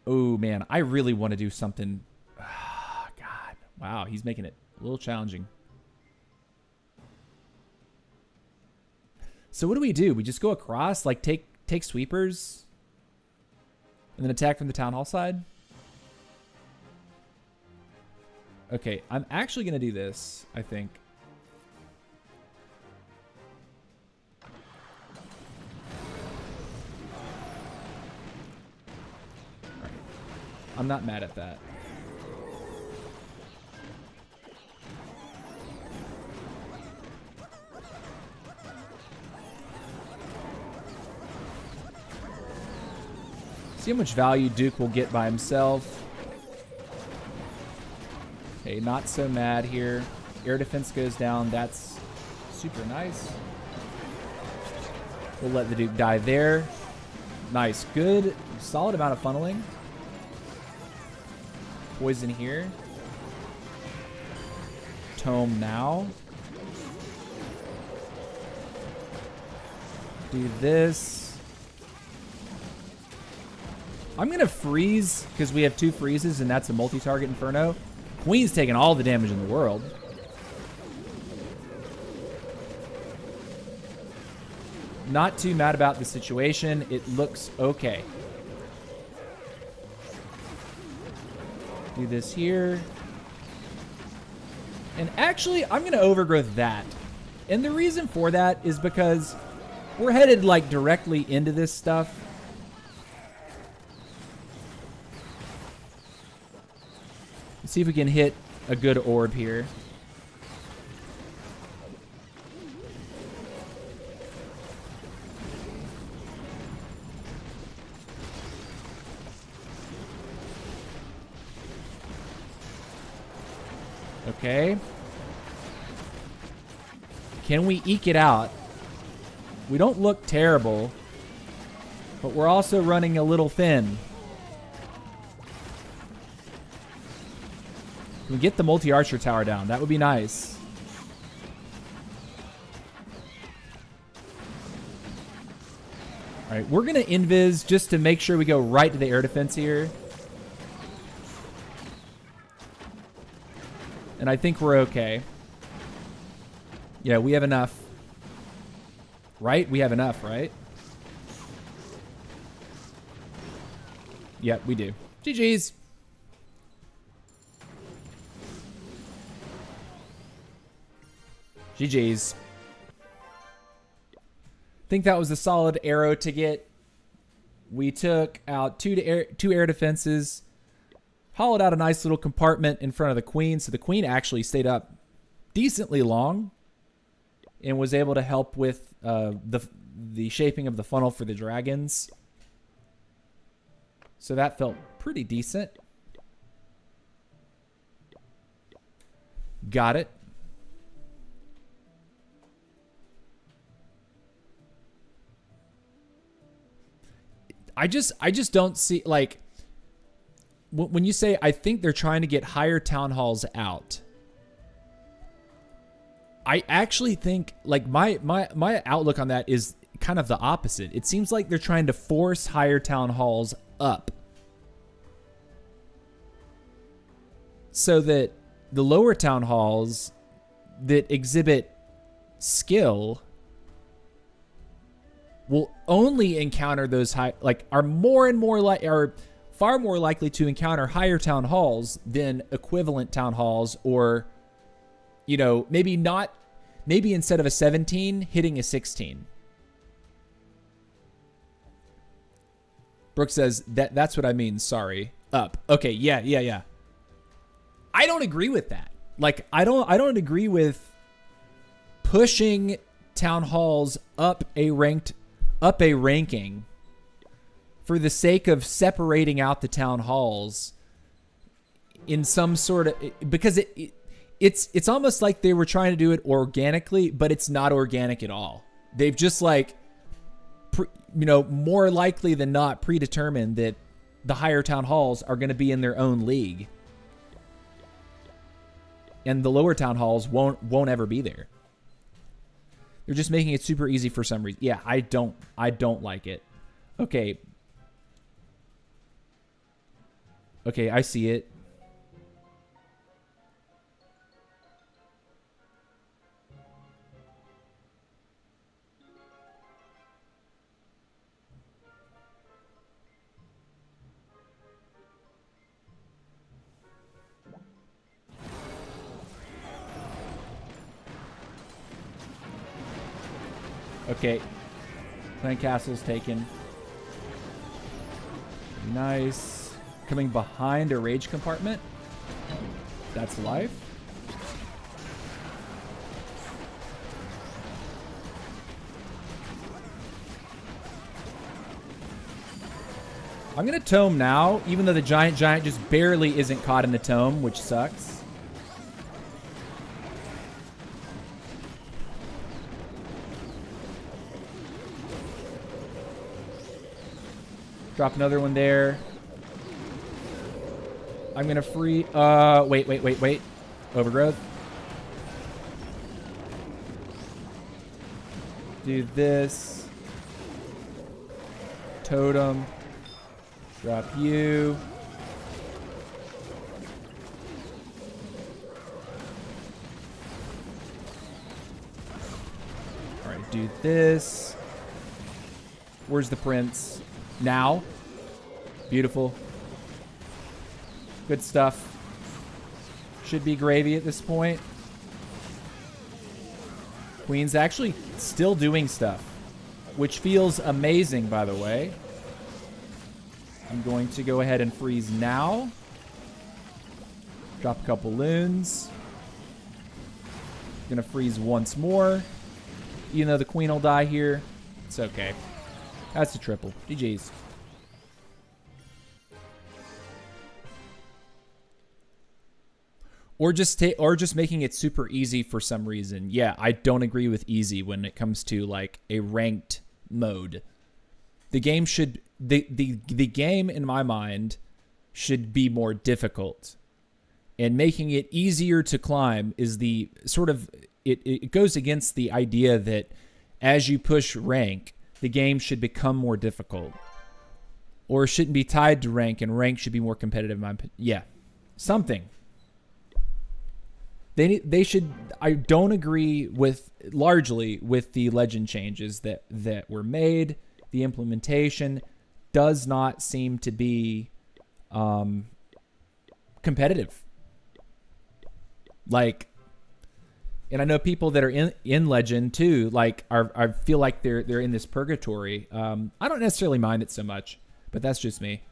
Oh man, I really want to do something. Oh, God, wow, he's making it a little challenging. So what do? We just go across, like take sweepers, and then attack from the town hall side? Okay, I'm actually going to do this, I think. I'm not mad at that. See how much value Duke will get by himself. Okay, not so mad here. Air defense goes down. That's super nice. We'll let the Duke die there. Nice. Good. Solid amount of funneling. Poison here. Tome now. Do this. I'm going to freeze because we have 2 freezes and that's a multi-target Inferno. Queen's taking all the damage in the world. Not too mad about the situation. It looks okay. Do this here. And actually, I'm going to overgrowth that. And the reason for that is because we're headed like directly into this stuff. Let's see if we can hit a good orb here. Okay. Can we eke it out? We don't look terrible, but we're also running a little thin. Can we get the multi-archer tower down? That would be nice. All right, we're going to invis just to make sure we go right to the air defense here. And I think we're okay. Yeah, we have enough. Right? We have enough, right? Yep, we do. GG's. GG's. Think that was a solid arrow to get. We took out two air defenses. Hollowed out a nice little compartment in front of the queen. So the queen actually stayed up decently long and was able to help with the shaping of the funnel for the dragons. So that felt pretty decent. Got it. I just don't see, like, when you say, I think they're trying to get higher town halls out, I actually think, like, my outlook on that is kind of the opposite. It seems like they're trying to force higher town halls up so that the lower town halls that exhibit skill will only encounter those high, like, are more and more like, are far more likely to encounter higher town halls than equivalent town halls, or, you know, maybe instead of a 17, hitting a 16. Brooke says, that's what I mean. Sorry. Up. Okay. Yeah. I don't agree with that. Like, I don't agree with pushing town halls up a ranking for the sake of separating out the town halls in some sort of, because it's almost like they were trying to do it organically, but it's not organic at all. They've just, like, more likely than not predetermined that the higher town halls are going to be in their own league, and the lower town halls won't ever be there. They're just making it super easy for some reason. Yeah, I don't like it. Okay, I see it. Okay, Clan Castle's taken. Nice. coming behind a rage compartment. That's life. I'm going to tome now, even though the giant just barely isn't caught in the tome, which sucks. Drop another one there. I'm going to free... wait. Overgrowth. Do this. Totem. Drop you. All right, do this. Where's the prince? Now. Beautiful. Good stuff. Should be gravy at this point. Queen's actually still doing stuff, which feels amazing, by the way. I'm going to go ahead and freeze now. Drop a couple loons. Gonna freeze once more. Even though the queen will die here, it's okay. That's a triple. GG's. Or just making it super easy for some reason. Yeah, I don't agree with easy when it comes to like a ranked mode. The game should the game in my mind should be more difficult. And making it easier to climb is the sort of it goes against the idea that as you push rank, the game should become more difficult. Or it shouldn't be tied to rank, and rank should be more competitive. Yeah. Something. They should. I don't agree with largely with the legend changes that were made. The implementation does not seem to be competitive. Like, and I know people that are in legend too. Like, I feel like they're in this purgatory. I don't necessarily mind it so much, but that's just me.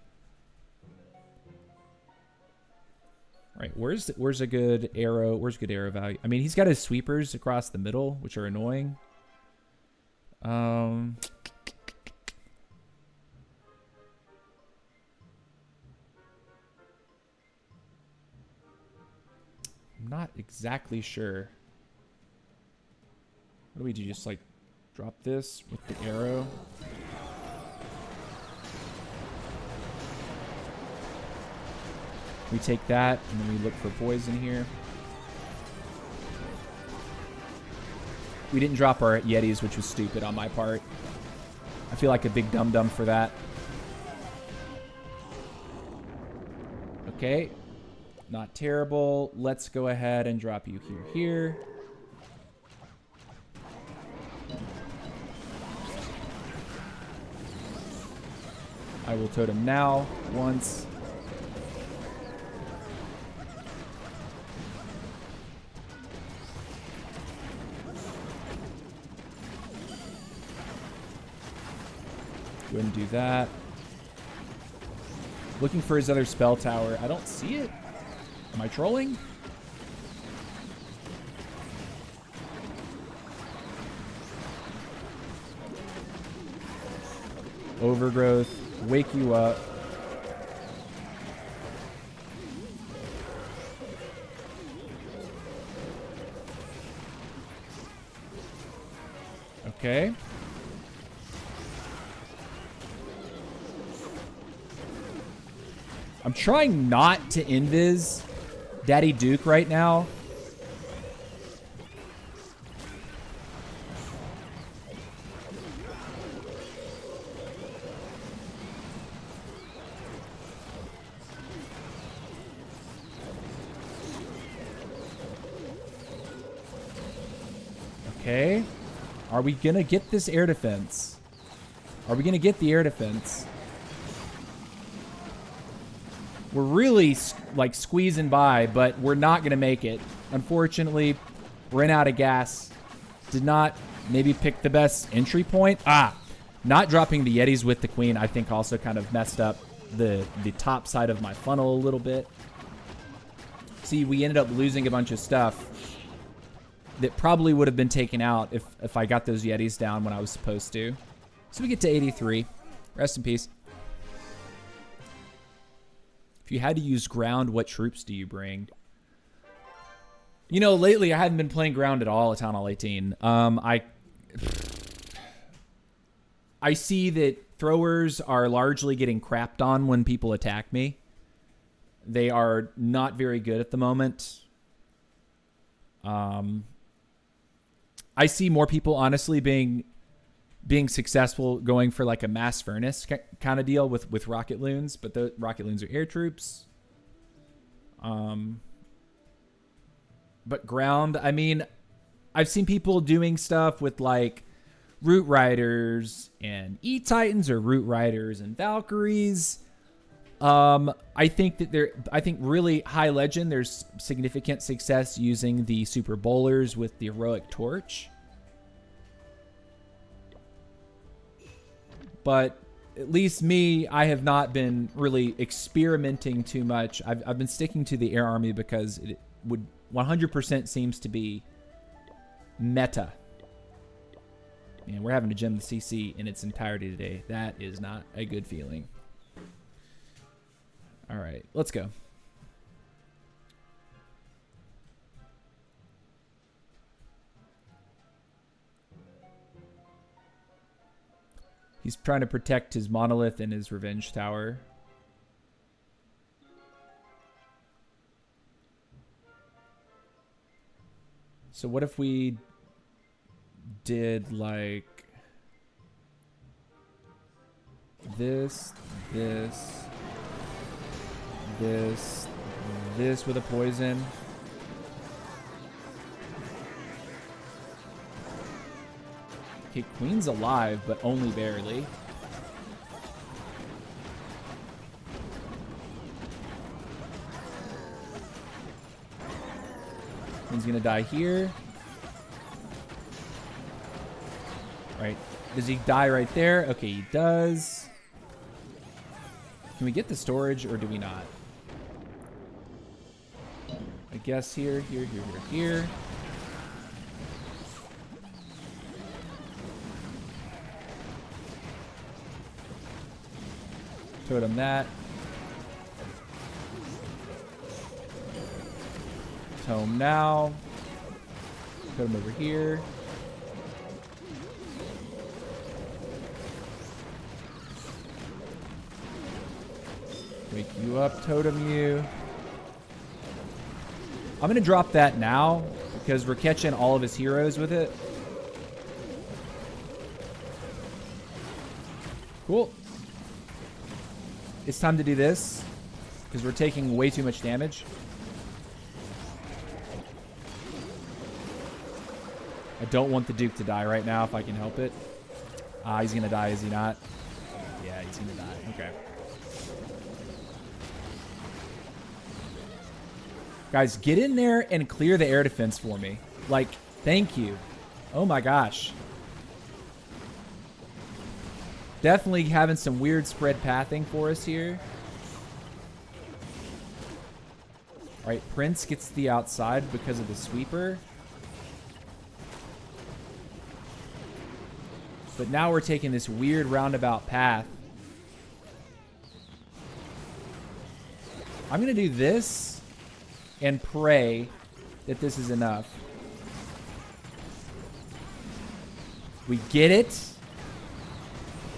Right, where's a good arrow? Where's good arrow value? I mean, he's got his sweepers across the middle, which are annoying. I'm not exactly sure. What do we do? Just like drop this with the arrow. We take that, and then we look for poison here. We didn't drop our Yetis, which was stupid on my part. I feel like a big dum-dum for that. Okay. Not terrible. Let's go ahead and drop you here. I will totem now, once. Go ahead and do that. Looking for his other spell tower. I don't see it. Am I trolling? Overgrowth. Wake you up. Okay. I'm trying not to invis Daddy Duke right now. Okay. Are we gonna get this air defense? Are we gonna get the air defense? We're really like squeezing by, but we're not going to make it. Unfortunately, ran out of gas. Did not maybe pick the best entry point. Not dropping the Yetis with the queen, I think also kind of messed up the top side of my funnel a little bit. See, we ended up losing a bunch of stuff that probably would have been taken out if I got those Yetis down when I was supposed to. So we get to 83. Rest in peace. If you had to use ground, what troops do you bring? You know, lately I haven't been playing ground at all at Town Hall 18. I see that throwers are largely getting crapped on when people attack me. They are not very good at the moment. I see more people honestly being successful going for like a mass furnace kind of deal with rocket loons, but the rocket loons are air troops. But ground, I mean, I've seen people doing stuff with like Root Riders and E-Titans or Root Riders and Valkyries. I think really high legend, there's significant success using the Super Bowlers with the Heroic Torch. But at least me, I have not been really experimenting too much. I've been sticking to the Air Army because it would 100% seems to be meta. Man, we're having to gem the CC in its entirety today. That is not a good feeling. All right, let's go. He's trying to protect his monolith and his revenge tower. So what if we did like this with a poison? Okay, Queen's alive, but only barely. Queen's gonna die here. Right. Does he die right there? Okay, he does. Can we get the storage or do we not? I guess here. Totem that. Tome now. Totem over here. Wake you up, totem you. I'm going to drop that now because we're catching all of his heroes with it. Cool. It's time to do this because we're taking way too much damage. I don't want the Duke to die right now if I can help it. He's going to die, is he not? Yeah, he's going to die. Okay. Guys, get in there and clear the air defense for me. Like, thank you. Oh my gosh. Definitely having some weird spread pathing for us here. All right, Prince gets the outside because of the sweeper. But now we're taking this weird roundabout path. I'm going to do this and pray that this is enough. We get it.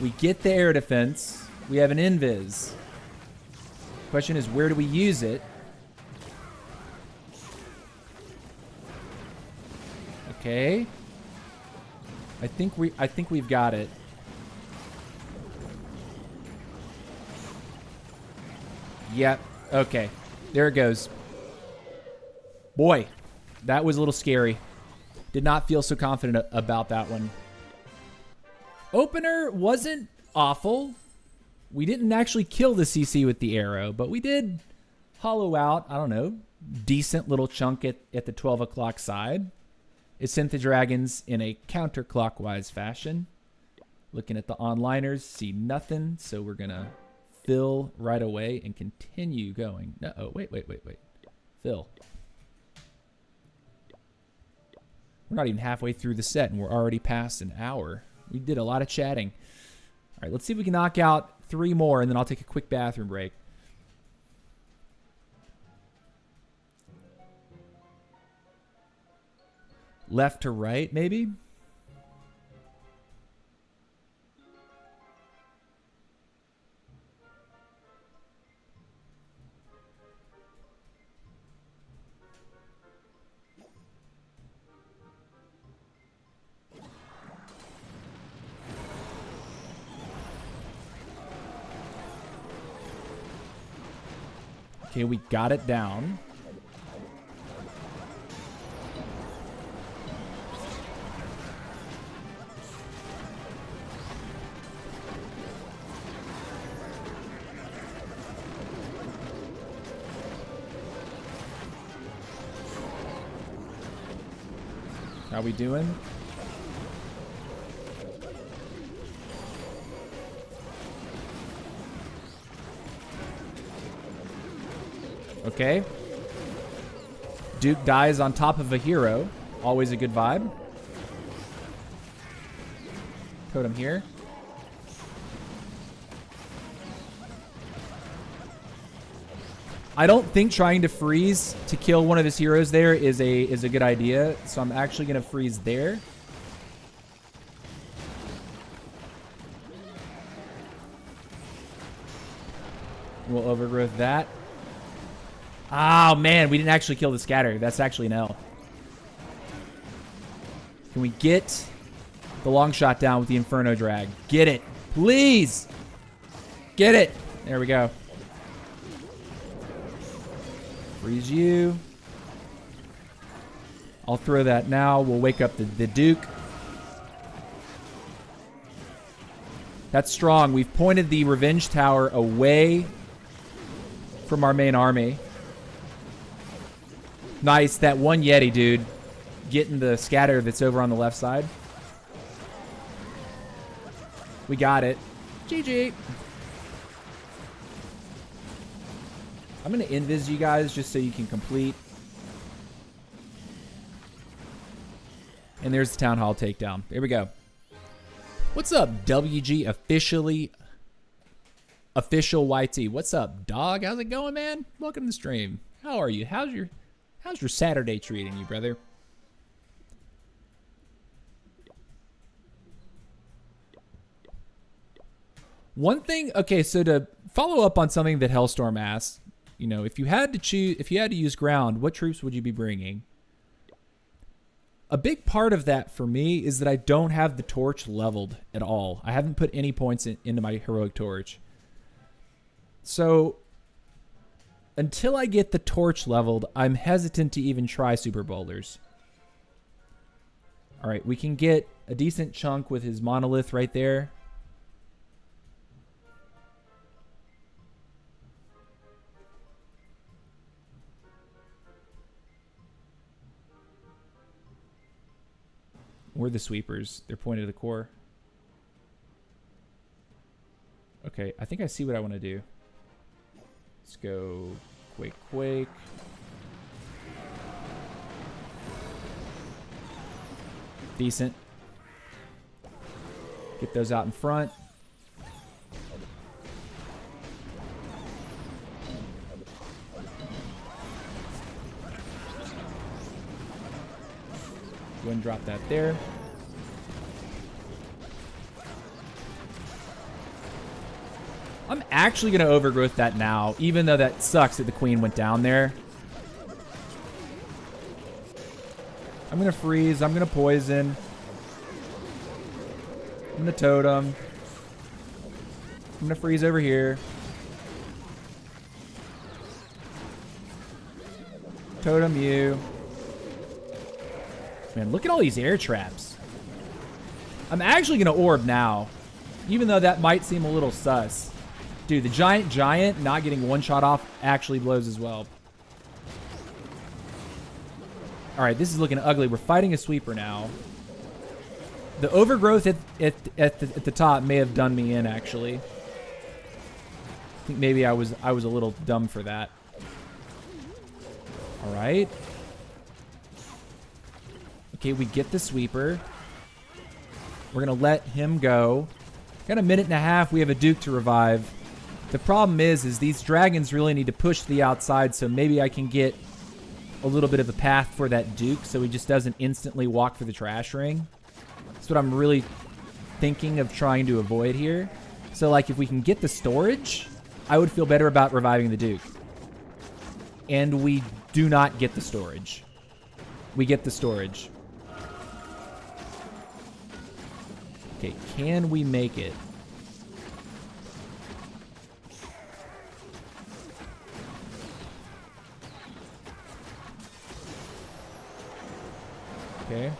We get the air defense. We have an invis. Question is, where do we use it? Okay. I think we've got it. Yep. Okay. There it goes. Boy, that was a little scary. Did not feel so confident about that one. Opener wasn't awful. We didn't actually kill the CC with the arrow, but we did hollow out, I don't know, decent little chunk at the 12 o'clock side. It sent the dragons in a counterclockwise fashion. Looking at the onliners, see nothing, so we're going to fill right away and continue going. No, oh, wait. Fill. We're not even halfway through the set, and we're already past an hour. We did a lot of chatting. All right, let's see if we can knock out 3 more, and then I'll take a quick bathroom break. Left to right, maybe? Okay, we got it down. How we doing? Okay. Duke dies on top of a hero. Always a good vibe. Totem here. I don't think trying to freeze to kill one of his heroes there is a good idea, so I'm actually going to freeze there. We'll overgrowth that. Oh, man, we didn't actually kill the scatter. That's actually an L. Can we get the long shot down with the Inferno Drag? Get it. Please. Get it. There we go. Freeze you. I'll throw that now. We'll wake up the Duke. That's strong. We've pointed the Revenge Tower away from our main army. Nice. That one Yeti, dude. Getting the scatter that's over on the left side. We got it. GG. I'm going to invis you guys just so you can complete. And there's the Town Hall takedown. There we go. What's up, WG official YT? What's up, dog? How's it going, man? Welcome to the stream. How are you? How's your Saturday treating you, brother? One thing, okay, so to follow up on something that Hellstorm asked, you know, if you had to use ground, what troops would you be bringing? A big part of that for me is that I don't have the torch leveled at all. I haven't put any points into my heroic torch. So until I get the torch leveled, I'm hesitant to even try super boulders. All right, we can get a decent chunk with his monolith right there. Where are the sweepers? They're pointed to the core. Okay, I think I see what I want to do. Let's go Quake. Decent. Get those out in front. Go ahead and drop that there. I'm actually going to overgrowth that now, even though that sucks that the queen went down there. I'm going to freeze. I'm going to poison. I'm going to totem. I'm going to freeze over here. Totem you. Man, look at all these air traps. I'm actually going to orb now, even though that might seem a little sus. Dude, the giant not getting one shot off actually blows as well. All right, this is looking ugly. We're fighting a sweeper now. The overgrowth at the top may have done me in, actually. think maybe I was a little dumb for that. All right. Okay, we get the sweeper. We're going to let him go. Got a minute and a half. We have a Duke to revive. The problem is these dragons really need to push to the outside, so maybe I can get a little bit of a path for that Duke so he just doesn't instantly walk for the trash ring. That's what I'm really thinking of trying to avoid here. So, like, if we can get the storage, I would feel better about reviving the Duke. And we do not get the storage. We get the storage. Okay, can we make it? Okay.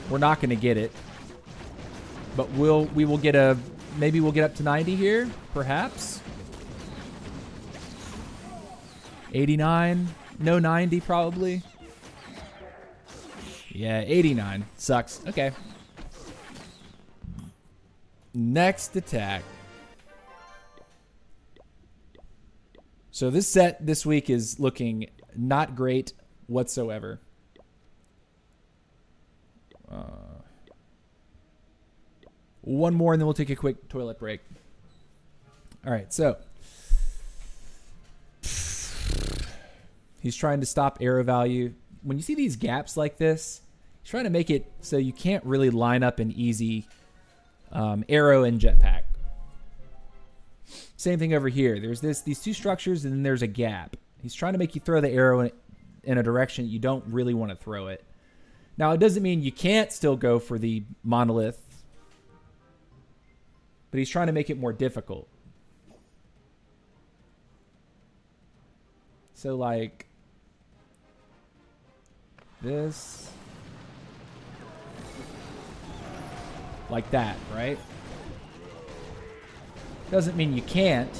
We're not going to get it. But we will get a... Maybe we'll get up to 90 here, perhaps. 89. No 90, probably. Yeah, 89. Sucks. Okay. Next attack. So this set this week is looking not great whatsoever. One more and then we'll take a quick toilet break. All right, so he's trying to stop arrow value. When you see these gaps like this, he's trying to make it so you can't really line up an easy arrow and jetpack. Same thing over here. There's these two structures and then there's a gap. He's trying to make you throw the arrow in a direction you don't really want to throw it. Now, it doesn't mean you can't still go for the monolith, but he's trying to make it more difficult. So, like, this. Like that, right? Doesn't mean you can't.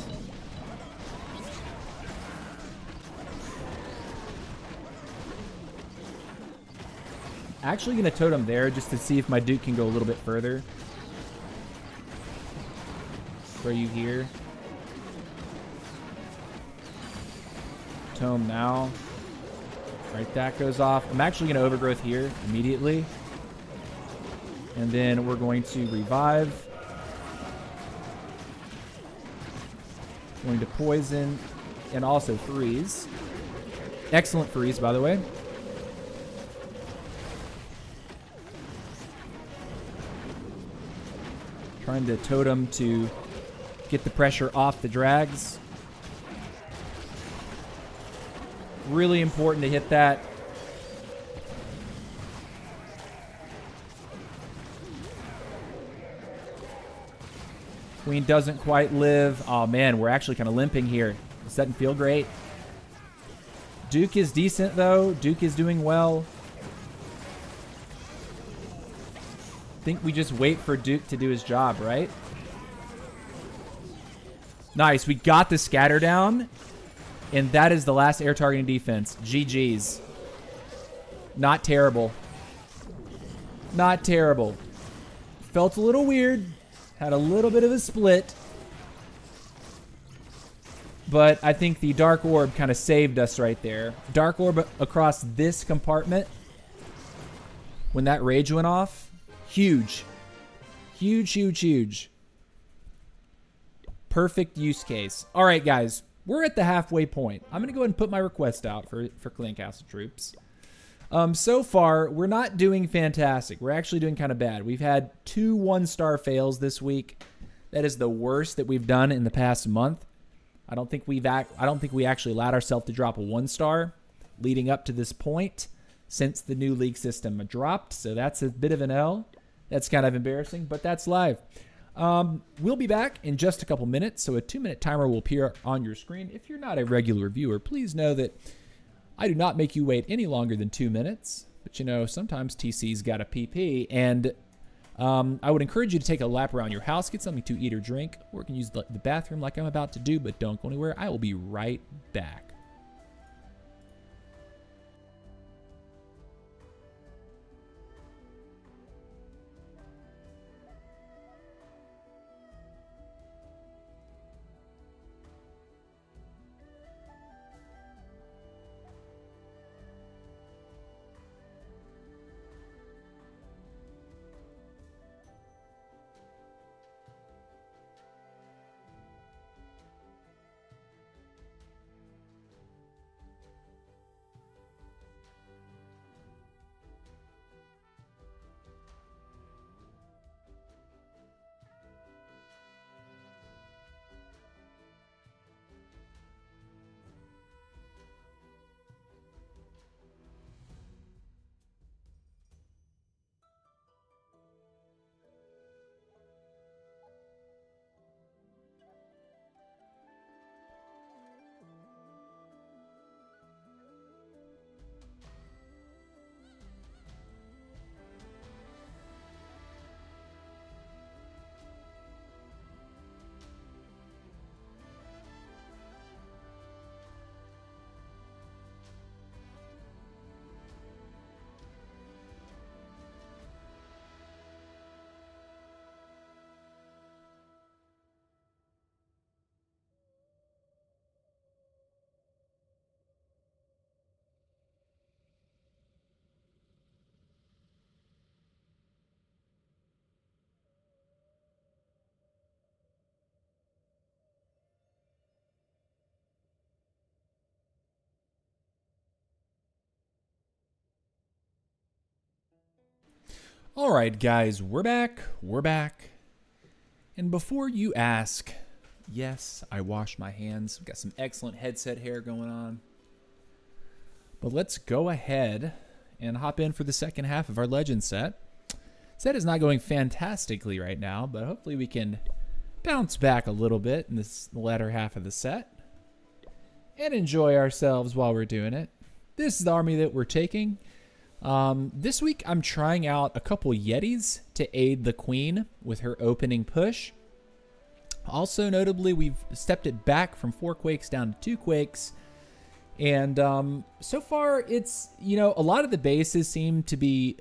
Actually going to totem there just to see if my Duke can go a little bit further. Throw you here. Tome now. Right, that goes off. I'm actually going to overgrowth here immediately. And then we're going to revive. Going to poison and also freeze. Excellent freeze, by the way. Trying to totem to get the pressure off the drags. Really important to hit that. Queen doesn't quite live. Oh man, we're actually kind of limping here. This doesn't feel great. Duke is decent though. Duke is doing well. I think we just wait for Duke to do his job, right? Nice. We got the scatter down. And that is the last air targeting defense. GG's. Not terrible. Not terrible. Felt a little weird. Had a little bit of a split. But I think the Dark Orb kind of saved us right there. Dark Orb across this compartment. When that rage went off. Huge. Huge, huge, huge. Perfect use case. All right, guys. We're at the halfway point. I'm going to go ahead and put my request out for Clan Castle troops. So far, we're not doing fantastic. We're actually doing kind of bad. We've had 2 1-star fails this week. That is the worst that we've done in the past month. I don't think we actually allowed ourselves to drop a 1-star leading up to this point since the new league system dropped. So that's a bit of an L. That's kind of embarrassing, but that's live. We'll be back in just a couple minutes, so a 2-minute timer will appear on your screen. If you're not a regular viewer, please know that I do not make you wait any longer than 2 minutes. But, you know, sometimes TC's got a PP, and I would encourage you to take a lap around your house, get something to eat or drink, or you can use the bathroom like I'm about to do, but don't go anywhere. I will be right back. All right, guys, we're back. We're back. And before you ask, yes, I wash my hands. We've got some excellent headset hair going on. But let's go ahead and hop in for the second half of our Legend set. Set is not going fantastically right now, but hopefully we can bounce back a little bit in this latter half of the set and enjoy ourselves while we're doing it. This is the army that we're taking. This week I'm trying out a couple Yetis to aid the Queen with her opening push. Also notably, we've stepped it back from 4 Quakes down to 2 Quakes. And so far it's, you know, a lot of the bases seem to be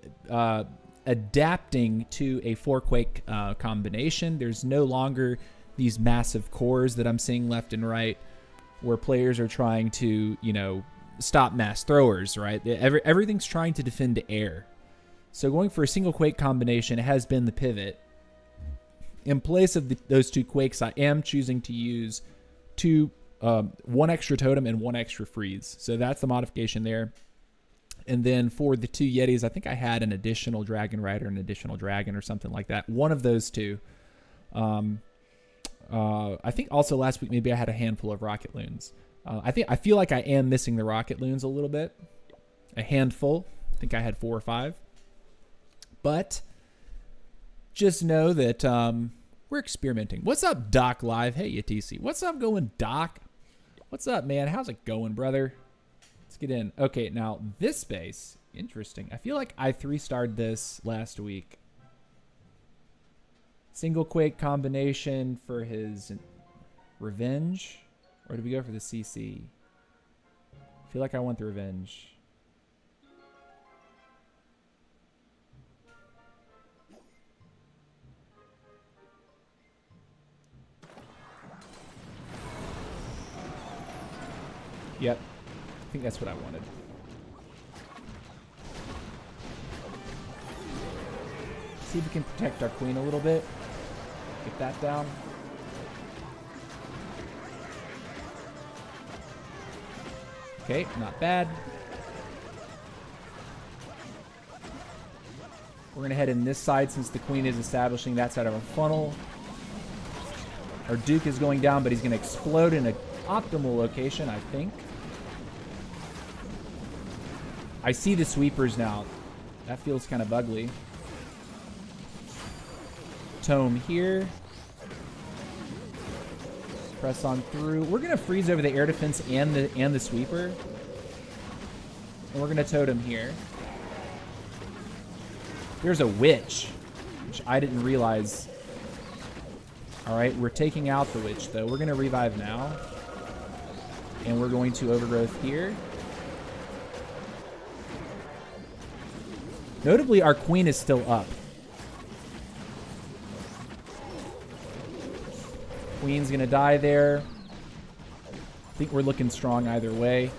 adapting to a 4 Quake combination. There's no longer these massive cores that I'm seeing left and right where players are trying to, you know, stop mass throwers, right? Everything's trying to defend air. So going for a single Quake combination has been the pivot. In place of those 2 Quakes, I am choosing to use 1 extra totem and 1 extra freeze. So that's the modification there. And then for the 2 Yetis, I think I had an additional Dragon Rider, an additional Dragon or something like that. One of those 2. I think also last week maybe I had a handful of Rocket Loons. I feel like I am missing the Rocket Loons a little bit. A handful. I think I had 4 or 5. But just know that we're experimenting. What's up, Doc Live? Hey, UTC. What's up going, Doc? What's up, man? How's it going, brother? Let's get in. Okay, now this base, interesting. I feel like I 3-starred this last week. Single Quake combination for his Revenge. Or did we go for the CC? I feel like I want the Revenge. Yep. I think that's what I wanted. See if we can protect our Queen a little bit. Get that down. Okay, not bad. We're going to head in this side since the Queen is establishing that side of our funnel. Our Duke is going down, but he's going to explode in an optimal location, I think. I see the sweepers now. That feels kind of ugly. Tome here. Press on through. We're gonna freeze over the air defense and the sweeper. And we're gonna totem here. There's a witch, which I didn't realize. Alright, we're taking out the witch though. We're gonna revive now. And we're going to overgrowth here. Notably, our Queen is still up. Queen's gonna die there. I think we're looking strong either way.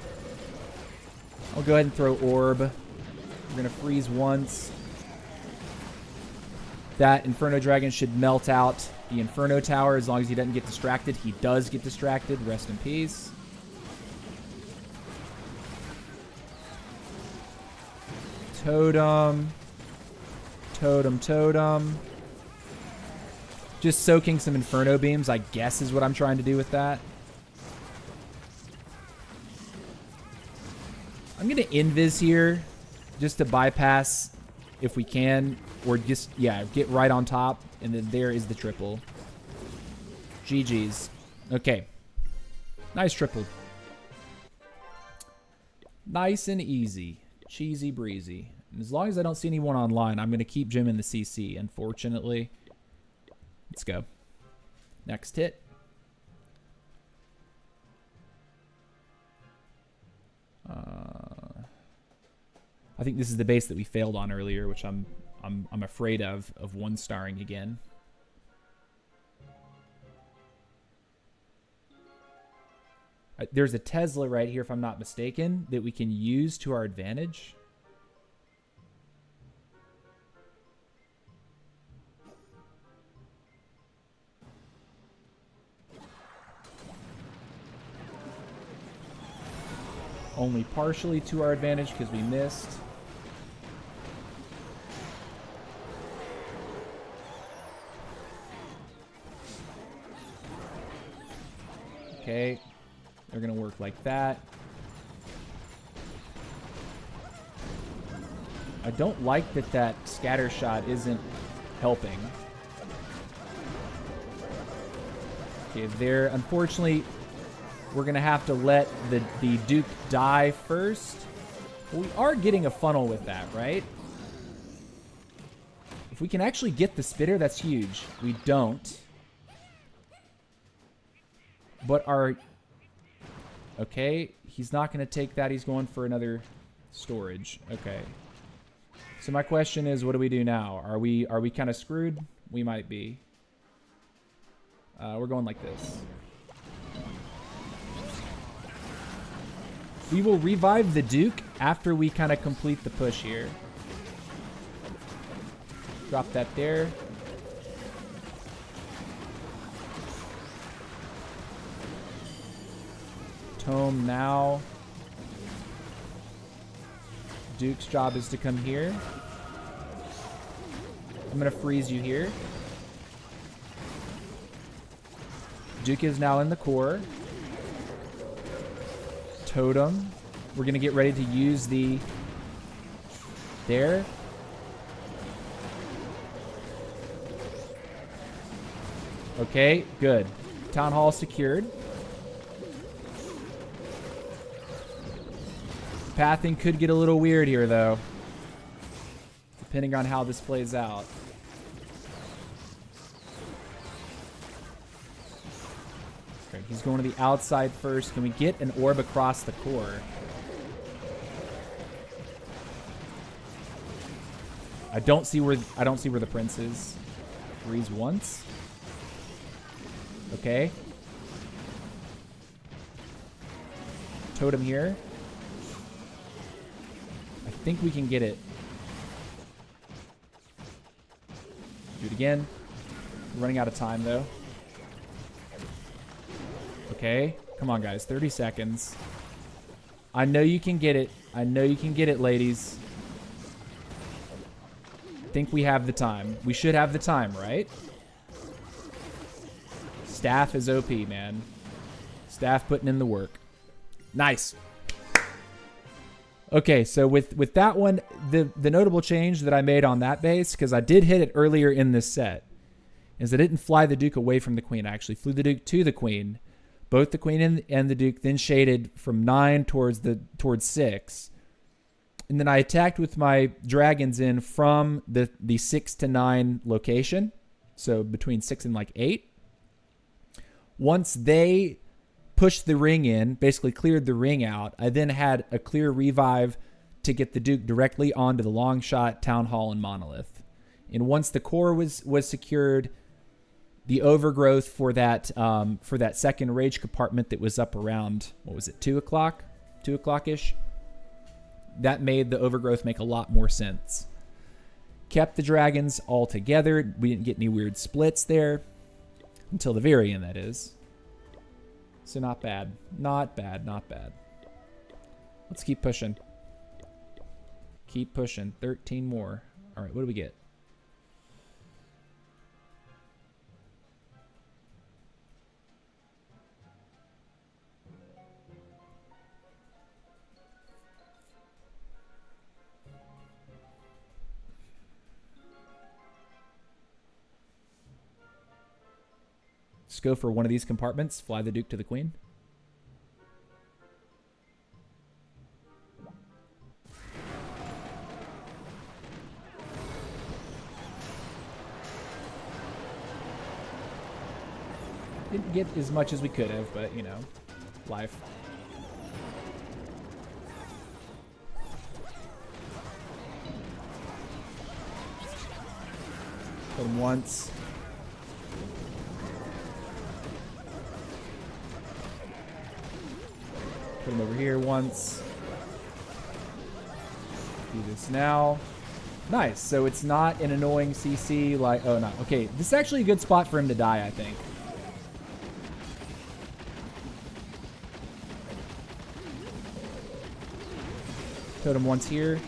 I'll go ahead and throw Orb. We're gonna freeze once. That Inferno Dragon should melt out the Inferno Tower as long as he doesn't get distracted. He does get distracted. Rest in peace. Totem. Totem, totem. Just soaking some Inferno Beams, I guess, is what I'm trying to do with that. I'm going to Invis here just to bypass if we can. Or just, yeah, get right on top. And then there is the triple. GG's. Okay. Nice triple. Nice and easy. Cheesy breezy. And as long as I don't see anyone online, I'm going to keep Jim in the CC, unfortunately. Let's go. Next hit. I think this is the base that we failed on earlier, which I'm afraid of 1-starring again. There's a Tesla right here, if I'm not mistaken, that we can use to our advantage. Only partially to our advantage because we missed. Okay. They're going to work like that. I don't like that that scatter shot isn't helping. Okay, there. Unfortunately, we're going to have to let the Duke die first. We are getting a funnel with that, right? If we can actually get the spitter, that's huge. We don't. But our... Okay, he's not going to take that. He's going for another storage. Okay. So my question is, what do we do now? Are we kind of screwed? We might be. We're going like this. We will revive the Duke after we kind of complete the push here. Drop that there. Tome now. Duke's job is to come here. I'm going to freeze you here. Duke is now in the core. Totem. We're going to get ready to use the... There. Okay, good. Town Hall secured. Pathing could get a little weird here, though. Depending on how this plays out. Okay, he's going to the outside first. Can we get an orb across the core? I don't see where the prince is. Freeze once. Okay. Totem here. I think we can get it. Do it again. We're running out of time, though. Okay. Come on, guys. 30 seconds. I know you can get it. I know you can get it, ladies. I think we have the time. We should have the time, right? Staff is OP, man. Staff putting in the work. Nice. Okay, so with that one, the notable change that I made on that base, because I did hit it earlier in this set, is I didn't fly the Duke away from the Queen. I actually flew the Duke to the Queen. Both the Queen and the Duke then shaded from 9 towards 6. And then I attacked with my dragons in from the 6 to 9 location. So between 6 and like 8. Once they pushed the ring in, basically cleared the ring out, I then had a clear revive to get the Duke directly onto the long shot, Town Hall, and Monolith. And once the core was secured, the overgrowth for that second rage compartment that was up around, what was it, 2 o'clock? 2 o'clock-ish? That made the overgrowth make a lot more sense. Kept the dragons all together. We didn't get any weird splits there. Until the very end, that is. So not bad. Not bad, not bad. Let's keep pushing. Keep pushing. 13 more. All right, what do we get? Let's go for one of these compartments. Fly the Duke to the Queen. Didn't get as much as we could have, but, you know, life. Put him once. Put him over here once. Do this now. Nice. So it's not an annoying CC like... Oh, no. Okay. This is actually a good spot for him to die, I think. Totem once here.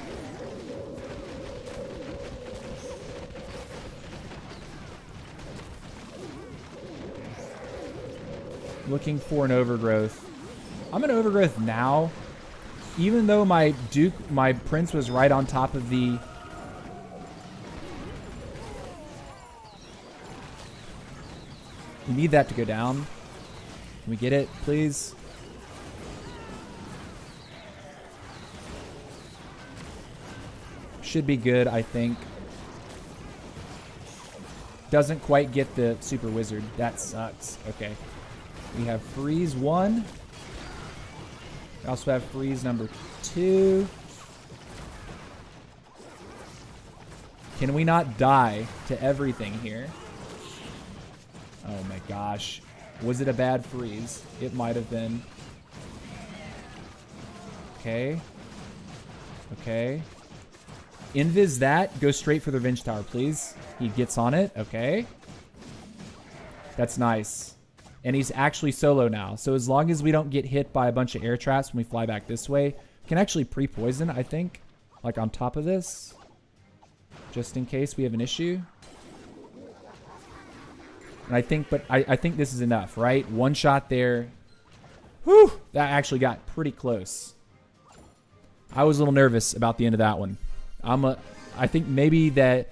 Looking for an overgrowth. I'm an overgrowth now. Even though my prince was right on top of the... We need that to go down. Can we get it, please? Should be good, I think. Doesn't quite get the super wizard. That sucks. Okay. We have freeze 1. We also have freeze number 2. Can we not die to everything here? Oh my gosh. Was it a bad freeze? It might have been. Okay. Okay. Invis that. Go straight for the Revenge Tower, please. He gets on it. Okay. That's nice. And he's actually solo now. So as long as we don't get hit by a bunch of air traps when we fly back this way, we can actually pre-poison, I think. Like on top of this. Just in case we have an issue. And I think, but I think this is enough, right? One shot there. Whew! That actually got pretty close. I was a little nervous about the end of that one. I think maybe the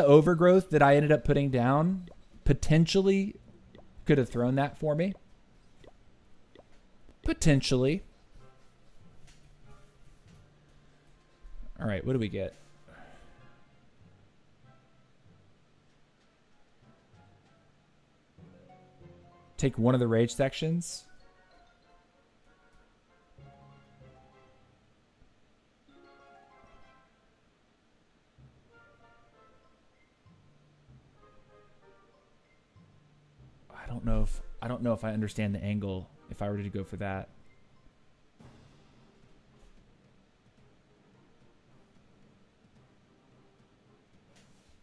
overgrowth that I ended up putting down potentially could have thrown that for me. Potentially. All right, what do we get? Take one of the rage sections. I don't know if I understand the angle if I were to go for that.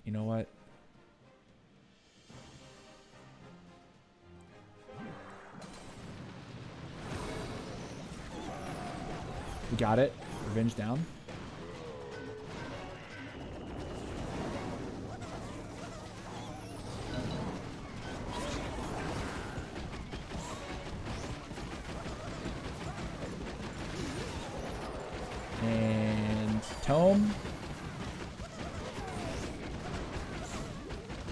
You know what? We got it. Revenge down. And tome.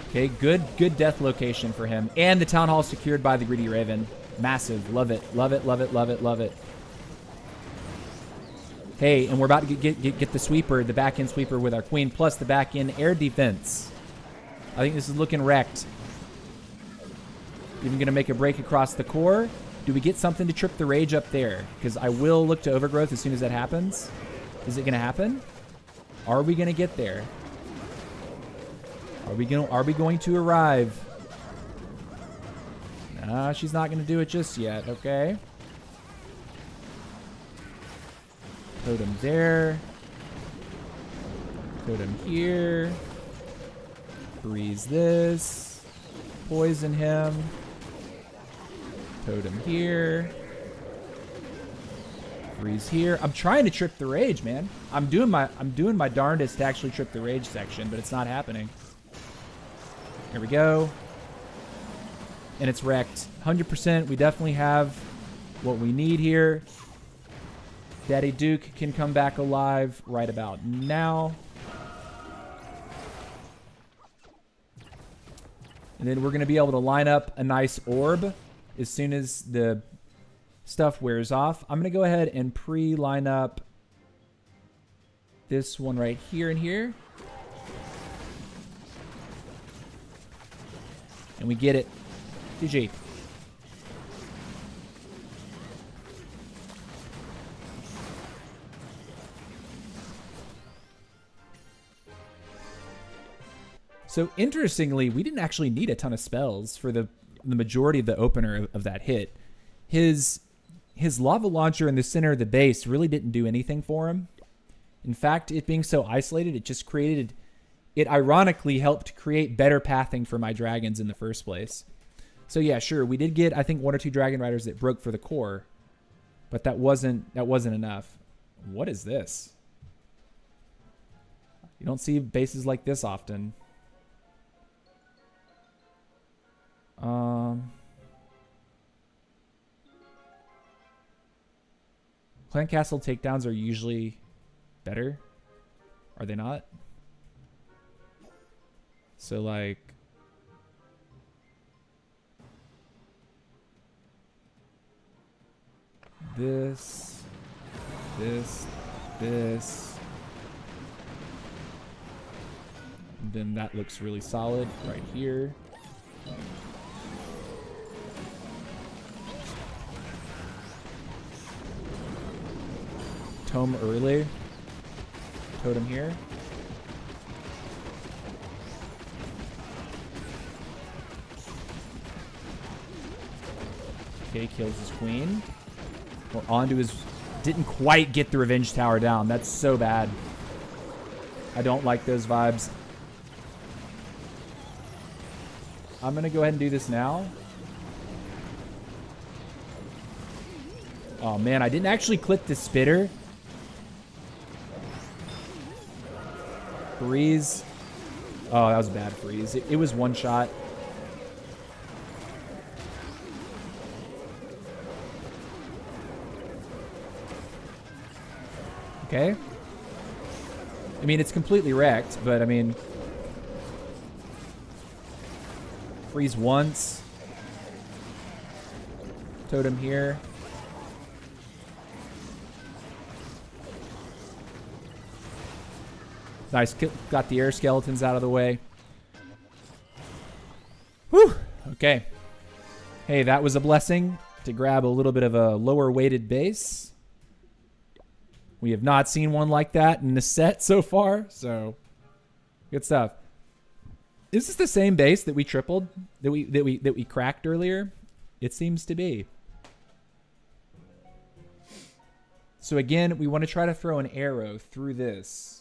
Okay, good death location for him. And the town hall secured by the greedy raven. Massive. Love it. Love it, love it, love it, love it. Hey, and we're about to get the sweeper, the back-end sweeper with our queen, plus the back-end air defense. I think this is looking wrecked. Even going to make a break across the core. Do we get something to trip the rage up there? Because I will look to overgrowth as soon as that happens. Is it going to happen? Are we going to get there? Are we going to arrive? Nah, she's not going to do it just yet. Okay. Totem there. Totem here. Freeze this. Poison him. Totem here. Freeze here. I'm trying to trip the rage, man. I'm doing my darndest to actually trip the rage section, but it's not happening. Here we go. And it's wrecked. 100%. We definitely have what we need here. Daddy Duke can come back alive right about now. And then we're going to be able to line up a nice orb as soon as the stuff wears off. I'm going to go ahead and pre-line up this one right here and here. And we get it. GG. So interestingly, we didn't actually need a ton of spells for the majority of the opener of that hit. His lava launcher in the center of the base really didn't do anything for him. In fact, it being so isolated, it just created... It ironically helped create better pathing for my dragons in the first place. So yeah, sure, we did get, I think, 1 or 2 dragon riders that broke for the core. But that wasn't enough. What is this? You don't see bases like this often. Clan Castle takedowns are usually better. Are they not? So like... This. And then that looks really solid right here. Tome early. Totem here. Okay, kills his queen. We're onto his... Didn't quite get the revenge tower down. That's so bad. I don't like those vibes. I'm going to go ahead and do this now. Oh, man. I didn't actually clip the spitter. Freeze. Oh, that was a bad freeze. It was one shot. Okay. I mean, it's completely wrecked, but I mean... Freeze once. Totem here. Nice. Got the air skeletons out of the way. Whew. Okay. Hey, that was a blessing to grab a little bit of a lower weighted base. We have not seen one like that in the set so far, so good stuff. Is this the same base that we tripled, that we cracked earlier? It seems to be. So again, we want to try to throw an arrow through this.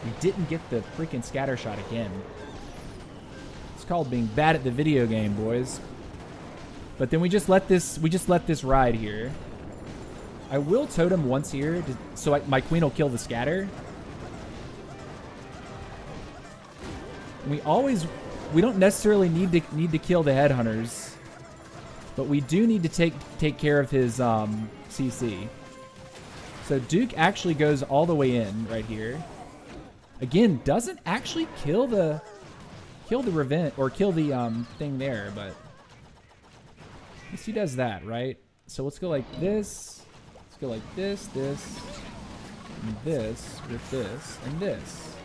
We didn't get the freaking scatter shot again. It's called being bad at the video game, boys. But then we just let this ride here. I will totem once here, so my queen will kill the scatter. And we don't necessarily need to kill the headhunters, but we do need to take care of his CC. So Duke actually goes all the way in right here. Again, doesn't actually kill the revenge or kill the thing there, but at least he does that, right? So let's go like this. Let's go like this, and this with this and this.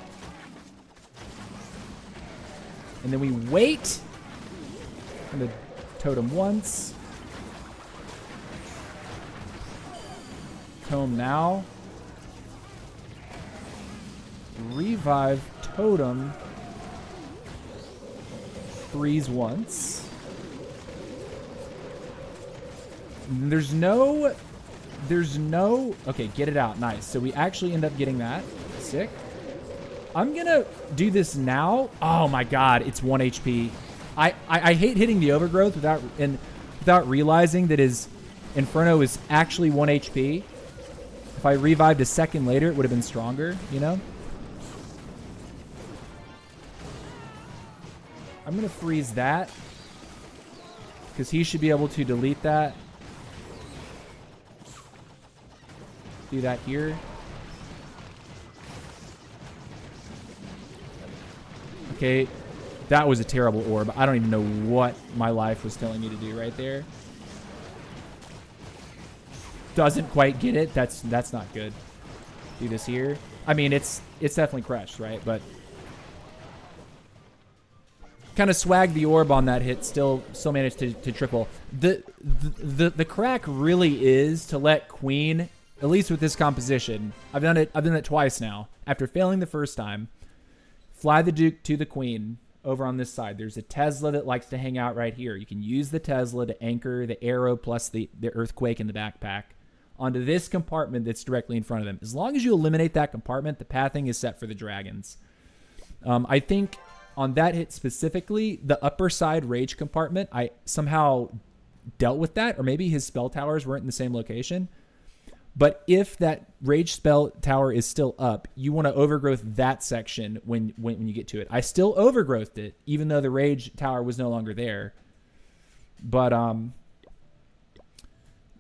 And then we wait. I'm gonna totem once. Tome now. Revive totem. Freeze once. There's no... Okay, get it out. Nice. So we actually end up getting that. Sick. I'm gonna do this now. Oh my god, it's 1 HP. I hate hitting the overgrowth without realizing that his Inferno is actually 1 HP. If I revived a second later, it would have been stronger, you know? I'm going to freeze that because he should be able to delete that. Do that here. Okay, that was a terrible orb. I don't even know what my life was telling me to do right there. Doesn't quite get it. That's not good. Do this here. I mean, it's definitely crushed, right? But kind of swagged the orb on that hit. Still managed to triple. The crack really is to let Queen, at least with this composition. I've done it twice now. After failing the first time, fly the Duke to the Queen over on this side. There's a Tesla that likes to hang out right here. You can use the Tesla to anchor the arrow plus the earthquake in the backpack onto this compartment that's directly in front of them. As long as you eliminate that compartment, the pathing is set for the dragons. I think on that hit specifically, the upper side rage compartment, I somehow dealt with that, or maybe his spell towers weren't in the same location. But if that rage spell tower is still up, you want to overgrowth that section when you get to it. I still overgrowthed it, even though the rage tower was no longer there. But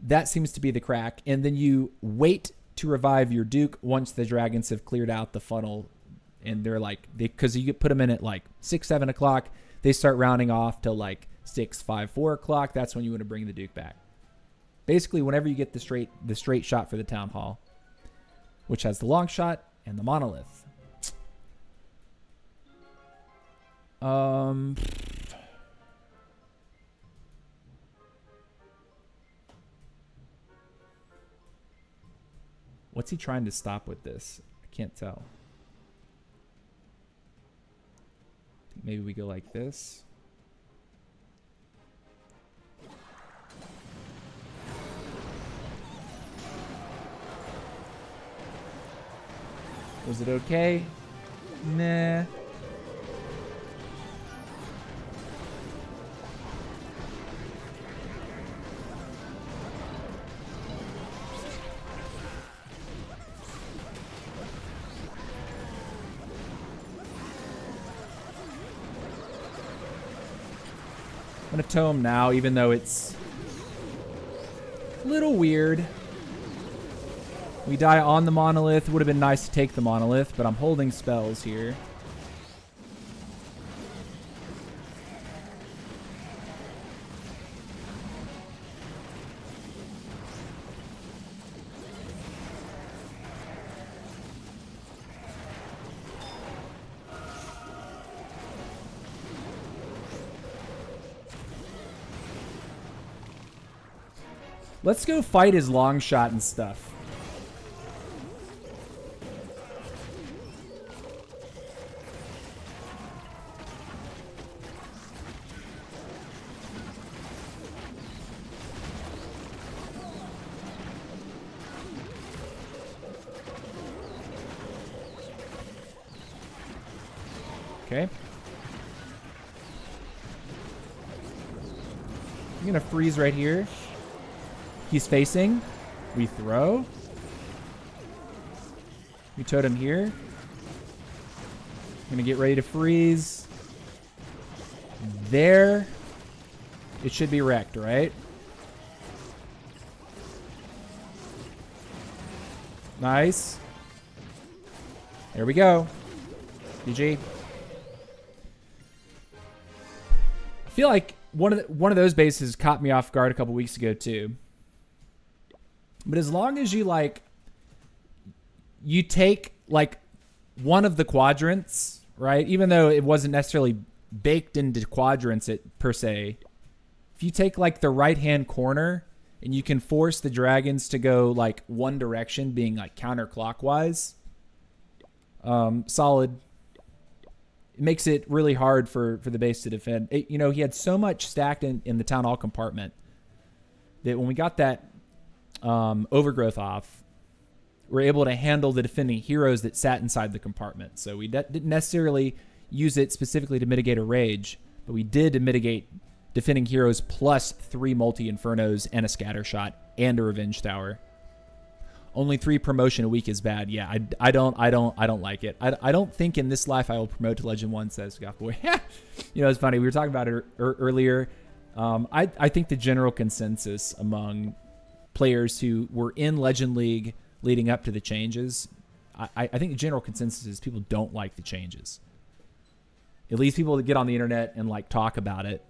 that seems to be the crack. And then you wait to revive your Duke once the dragons have cleared out the funnel. And they're like, because you put them in at like 6, 7 o'clock, they start rounding off till like 6, 5, 4 o'clock. That's when you want to bring the Duke back. Basically, whenever you get the straight shot for the Town Hall, which has the long shot and the monolith. What's he trying to stop with this? I can't tell. Maybe we go like this. Was it okay? Nah. I'm going to tome now, even though it's a little weird. We die on the monolith. Would have been nice to take the monolith, but I'm holding spells here. Let's go fight his long shot and stuff. Okay. I'm gonna freeze right here. He's facing. We throw. We totem here. I'm gonna get ready to freeze. There. It should be wrecked, right? Nice. There we go. GG. I feel like one of those bases caught me off guard a couple weeks ago too. But as long as you you take like one of the quadrants, right? Even though it wasn't necessarily baked into quadrants per se, if you take like the right-hand corner and you can force the dragons to go like one direction, being like counterclockwise, solid. It makes it really hard for the base to defend. He had so much stacked in the town hall compartment that when we got that overgrowth off, we're able to handle the defending heroes that sat inside the compartment. So we didn't necessarily use it specifically to mitigate a rage, but we did to mitigate defending heroes plus 3 multi-infernos and a scatter shot and a revenge tower. Only 3 promotion a week is bad. Yeah, I don't like it. I don't think in this life I will promote to Legend 1, says Gothboy. It's funny. We were talking about it earlier. I think the general consensus among players who were in Legend League leading up to the changes, I think the general consensus is people don't like the changes. At least people that get on the internet and like talk about it.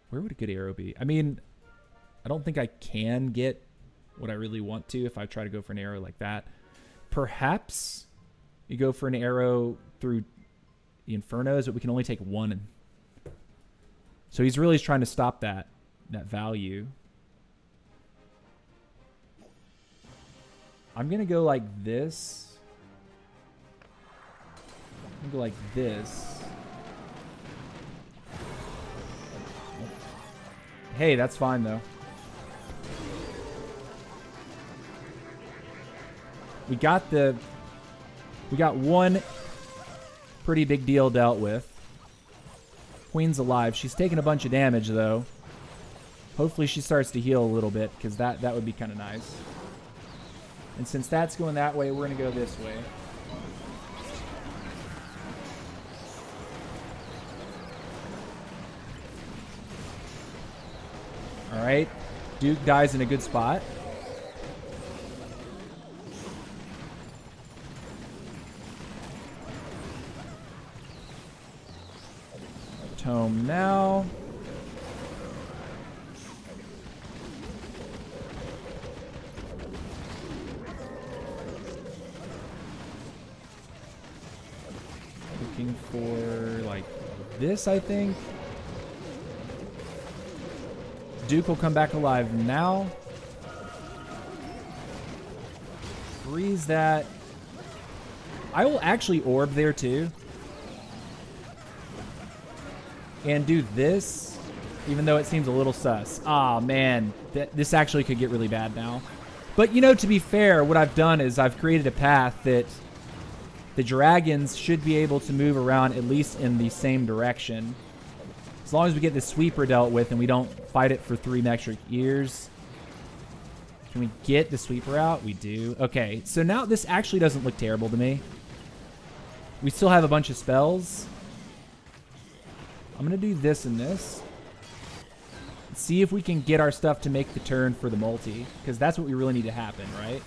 Where would a good arrow be? I mean, I don't think I can get what I really want to if I try to go for an arrow like that. Perhaps you go for an arrow through the Infernos, but we can only take 1. So he's really trying to stop that value. I'm going to go like this. I'm going to go like this. Hey, that's fine though. We got the We got one pretty big deal dealt with. Queen's alive. She's taking a bunch of damage, though. Hopefully she starts to heal a little bit, because that would be kind of nice. And since that's going that way, we're going to go this way. All right. Duke dies in a good spot. Tome now. Looking for, like, this, I think. Duke will come back alive now. Freeze that. I will actually orb there, too. And do this, even though it seems a little sus. Ah, man. This actually could get really bad now. But, you know, to be fair, what I've done is I've created a path that the dragons should be able to move around at least in the same direction. As long as we get this sweeper dealt with and we don't fight it for 3 metric years. Can we get the sweeper out? We do. Okay, so now this actually doesn't look terrible to me. We still have a bunch of spells. I'm going to do this and this. See if we can get our stuff to make the turn for the multi. Because that's what we really need to happen, right?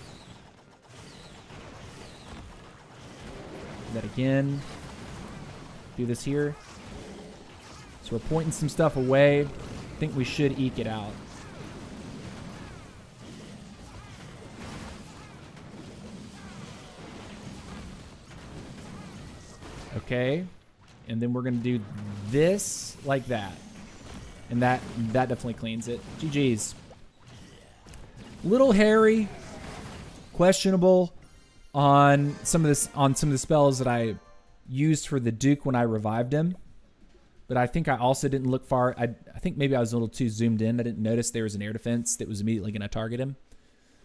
Do that again. Do this here. So we're pointing some stuff away. I think we should eke it out. Okay. And then we're going to do this like that. And that definitely cleans it. GG's. Little hairy. Questionable on some of the spells that I used for the Duke when I revived him. But I think I also didn't look far. I think maybe I was a little too zoomed in. I didn't notice there was an air defense that was immediately going to target him.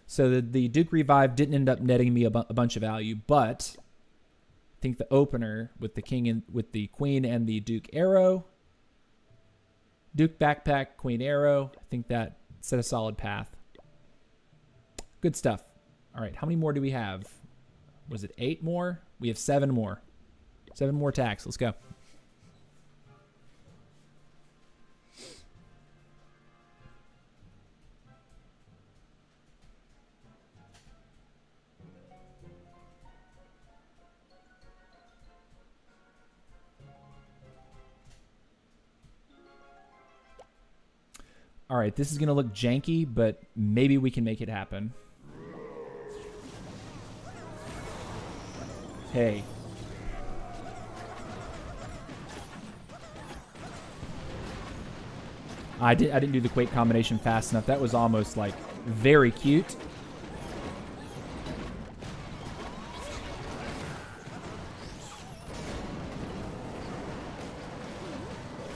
So the Duke revive didn't end up netting me a bunch of value. But I think the opener with the king and with the queen and the Duke arrow, Duke backpack, queen arrow, I think that set a solid path. Good stuff. All right, how many more do we have? Was it 8 more? We have 7 more. 7 more attacks. Let's go. All right, this is going to look janky, but maybe we can make it happen. Hey. I didn't do the Quake combination fast enough. That was almost like very cute.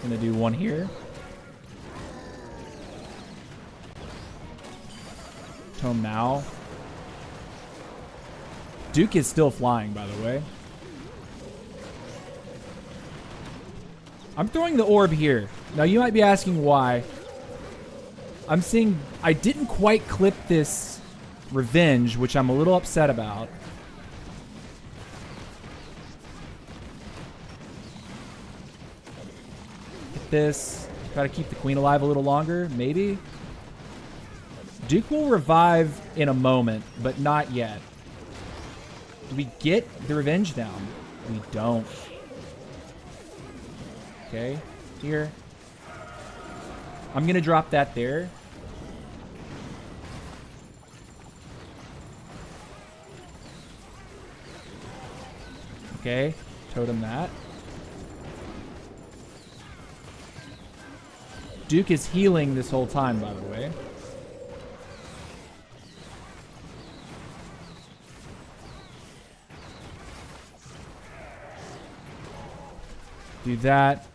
Gonna do one here. Tome now. Duke is still flying, by the way. I'm throwing the orb here. Now, you might be asking why. I'm seeing I didn't quite clip this revenge, which I'm a little upset about. Get this. Try to keep the queen alive a little longer, maybe. Duke will revive in a moment, but not yet. Do we get the revenge down? We don't. Okay, here. I'm going to drop that there. Okay, totem that. Duke is healing this whole time, by the way. Do that.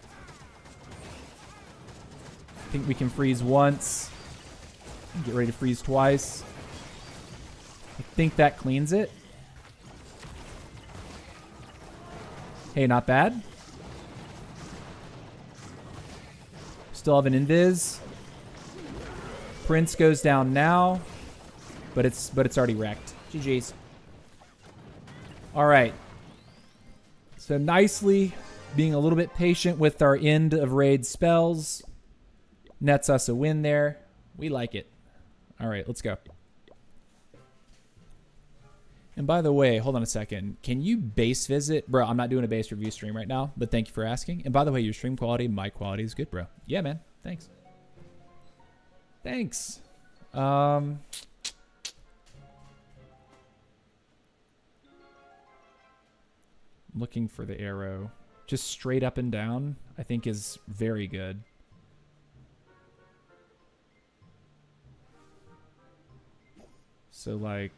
I think we can freeze once. Get ready to freeze twice. I think that cleans it. Hey, not bad. Still have an invis. Prince goes down now, but it's already wrecked. GG's. All right. So nicely being a little bit patient with our end of raid spells nets us a win there. We like it. All right, let's go. And by the way, hold on a second. Can you base visit? Bro, I'm not doing a base review stream right now, but thank you for asking. And by the way, your stream quality, mic quality is good, bro. Yeah, man. Thanks. Thanks. Looking for the arrow. Just straight up and down, I think is very good. So like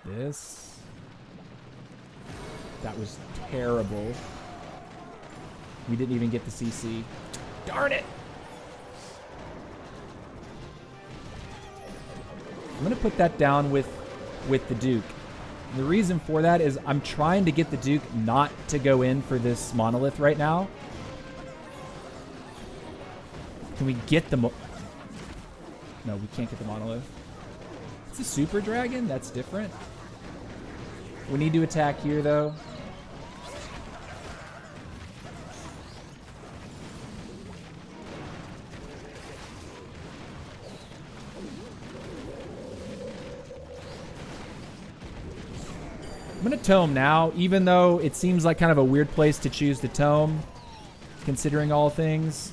this. That was terrible. We didn't even get the CC. Darn it! I'm gonna put that down with the Duke. And the reason for that is I'm trying to get the Duke not to go in for this monolith right now. Can we get the no, we can't get the monolith. It's a super dragon? That's different. We need to attack here though. I'm going to tome now, even though it seems like kind of a weird place to choose to tome, considering all things.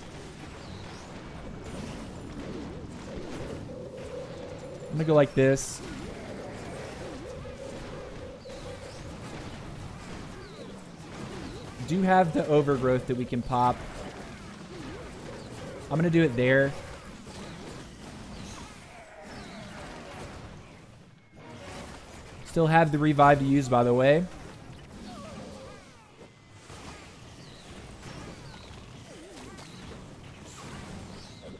I'm going to go like this. Do have the overgrowth that we can pop. I'm going to do it there. Still have the revive to use, by the way.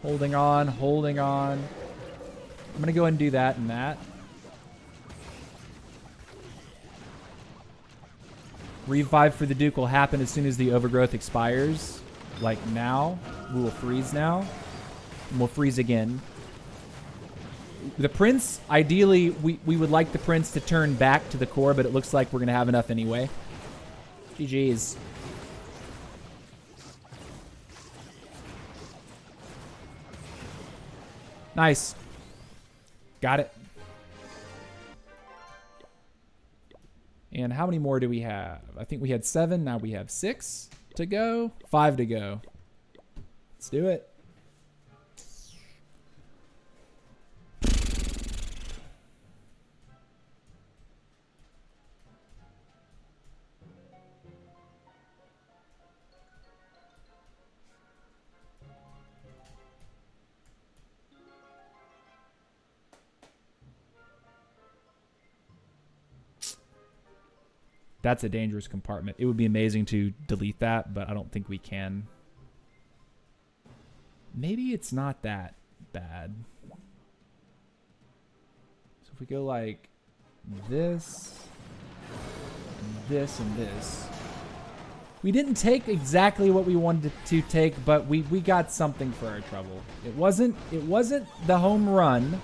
Holding on, holding on. I'm going to go ahead and do that and that. Revive for the Duke will happen as soon as the overgrowth expires. Like now. We will freeze now. And we'll freeze again. The Prince, ideally, we would like the Prince to turn back to the core, but it looks like we're going to have enough anyway. GG's. Nice. Got it. And how many more do we have? I think we had 7. Now we have 6 to go. 5 to go. Let's do it. That's a dangerous compartment. It would be amazing to delete that, but I don't think we can. Maybe it's not that bad. So if we go like this, this, and this. We didn't take exactly what we wanted to take, but we got something for our trouble. It wasn't the home run.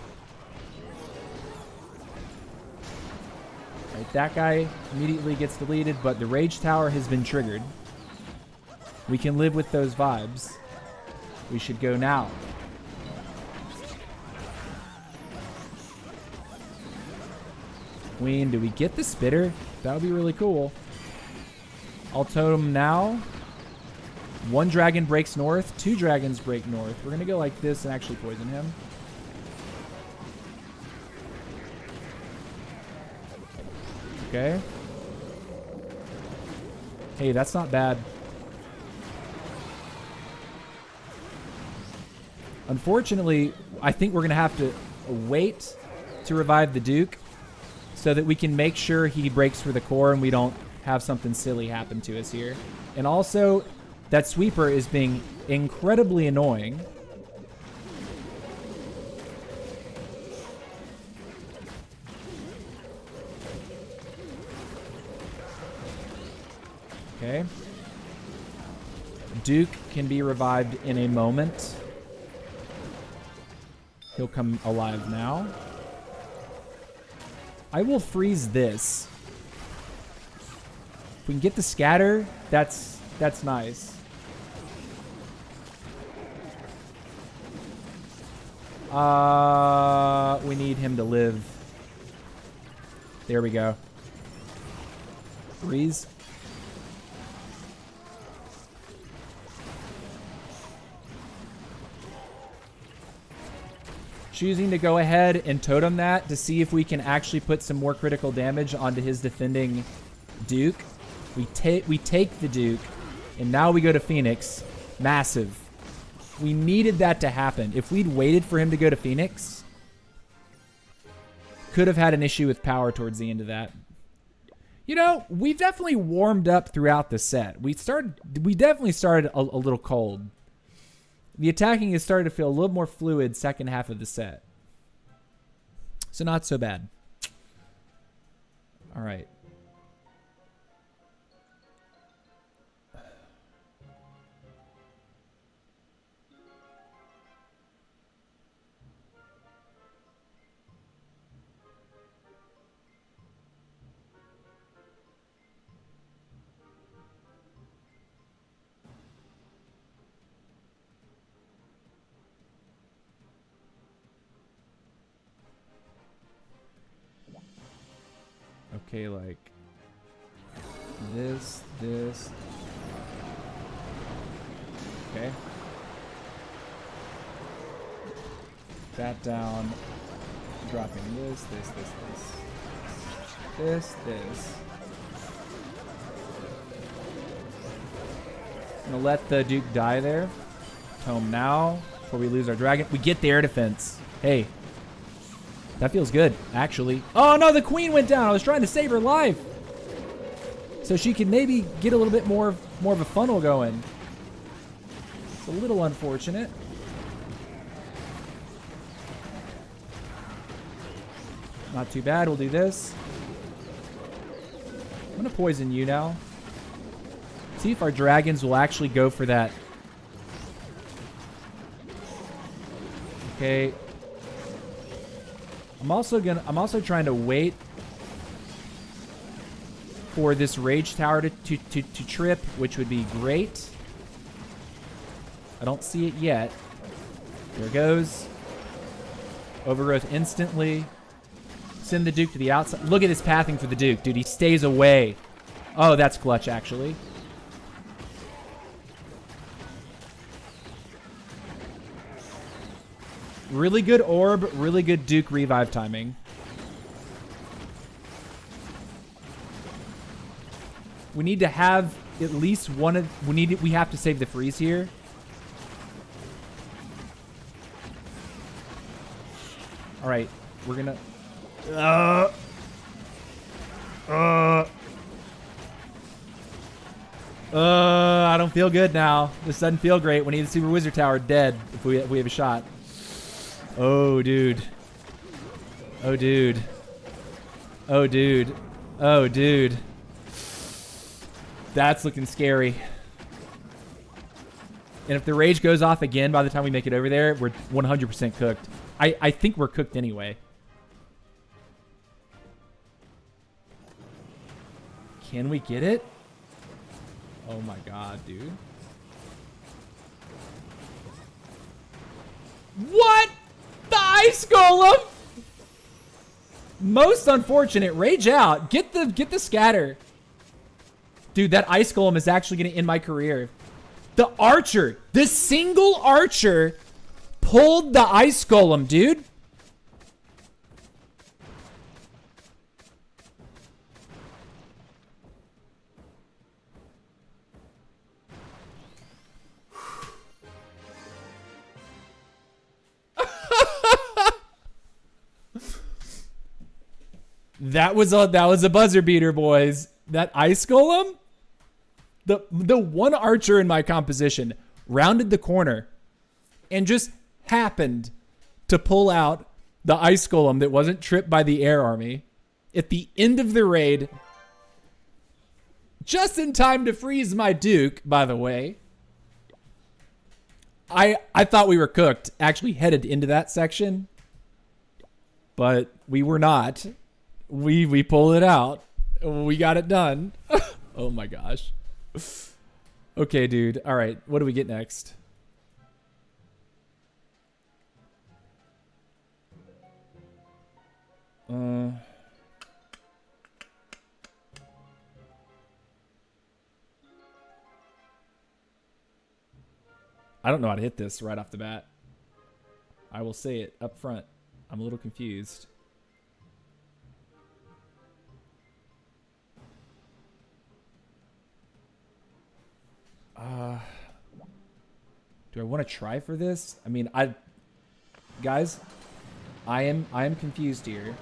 Right, that guy immediately gets deleted, but the Rage Tower has been triggered. We can live with those vibes. We should go now. Queen, do we get the spitter? That would be really cool. I'll totem now. 1 dragon breaks north. 2 dragons break north. We're going to go like this and actually poison him. Okay. Hey, that's not bad. Unfortunately, I think we're going to have to wait to revive the Duke so that we can make sure he breaks for the core and we don't have something silly happen to us here. And also, that sweeper is being incredibly annoying. Okay. Duke can be revived in a moment. He'll come alive now. I will freeze this. If we can get the scatter, that's nice. We need him to live. There we go. Freeze. Choosing to go ahead and totem that to see if we can actually put some more critical damage onto his defending Duke. We take the Duke, and now we go to Phoenix. Massive. We needed that to happen. If we'd waited for him to go to Phoenix, could have had an issue with power towards the end of that. You know, we definitely warmed up throughout the set. We definitely started a little cold. The attacking has started to feel a little more fluid second half of the set. So not so bad. All right. Okay, like this. Okay. That down. Dropping this. I'm gonna let the Duke die there. Tome now before we lose our dragon. We get the air defense. Hey. That feels good, actually. Oh, no, the queen went down. I was trying to save her life. So she can maybe get a little bit more of a funnel going. It's a little unfortunate. Not too bad. We'll do this. I'm going to poison you now. See if our dragons will actually go for that. Okay. I'm also trying to wait for this rage tower to trip, which would be great. I don't see it yet. There it goes. Overgrowth instantly. Send the Duke to the outside. Look at his pathing for the Duke, dude. He stays away. Oh, that's clutch, actually. Really good orb, really good Duke revive timing. We need to have at least one of... We have to save the freeze here. All right, we're gonna... I don't feel good now. This doesn't feel great. We need the Super Wizard Tower dead if we have a shot. Oh, dude. Oh, dude. Oh, dude. Oh, dude. That's looking scary. And if the rage goes off again by the time we make it over there, we're 100% cooked. I think we're cooked anyway. Can we get it? Oh my god, dude. What? The Ice Golem? Most unfortunate. Rage out. Get the scatter. Dude, that Ice Golem is actually going to end my career. The Archer. The single Archer pulled the Ice Golem, dude. That was a buzzer beater, boys. That Ice Golem, the one Archer in my composition rounded the corner and just happened to pull out the Ice Golem that wasn't tripped by the air army at the end of the raid Just in time to freeze my Duke, by the way. I thought we were cooked. Actually headed into that section. But we were not. We pulled it out. We got it done. Oh my gosh. Okay, dude. All right. What do we get next? I don't know how to hit this right off the bat. I will say it up front. I'm a little confused. Do I want to try for this? I mean, guys, I am confused here.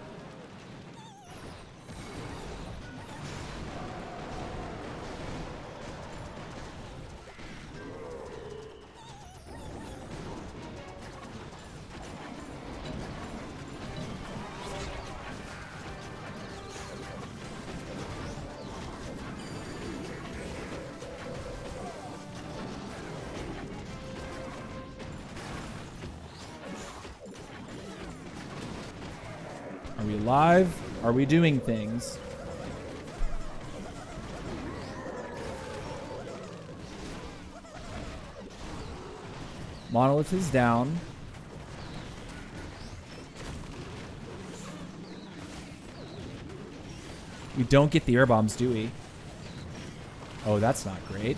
Are we live? Are we doing things? Monolith is down. We don't get the air bombs, do we? Oh, that's not great.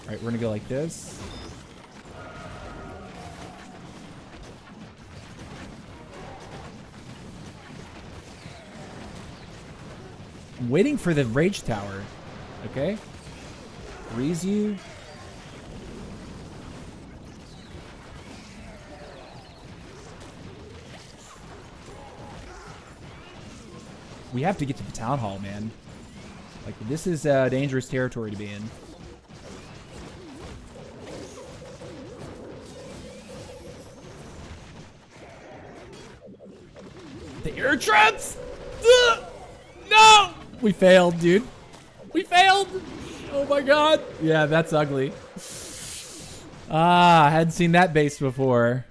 All right, we're gonna go like this. I'm waiting for the rage tower. Okay. Freeze you. We have to get to the town hall, man. Like, this is dangerous territory to be in. The air traps! No! We failed, dude. We failed! Oh my god. Yeah, that's ugly. I hadn't seen that base before.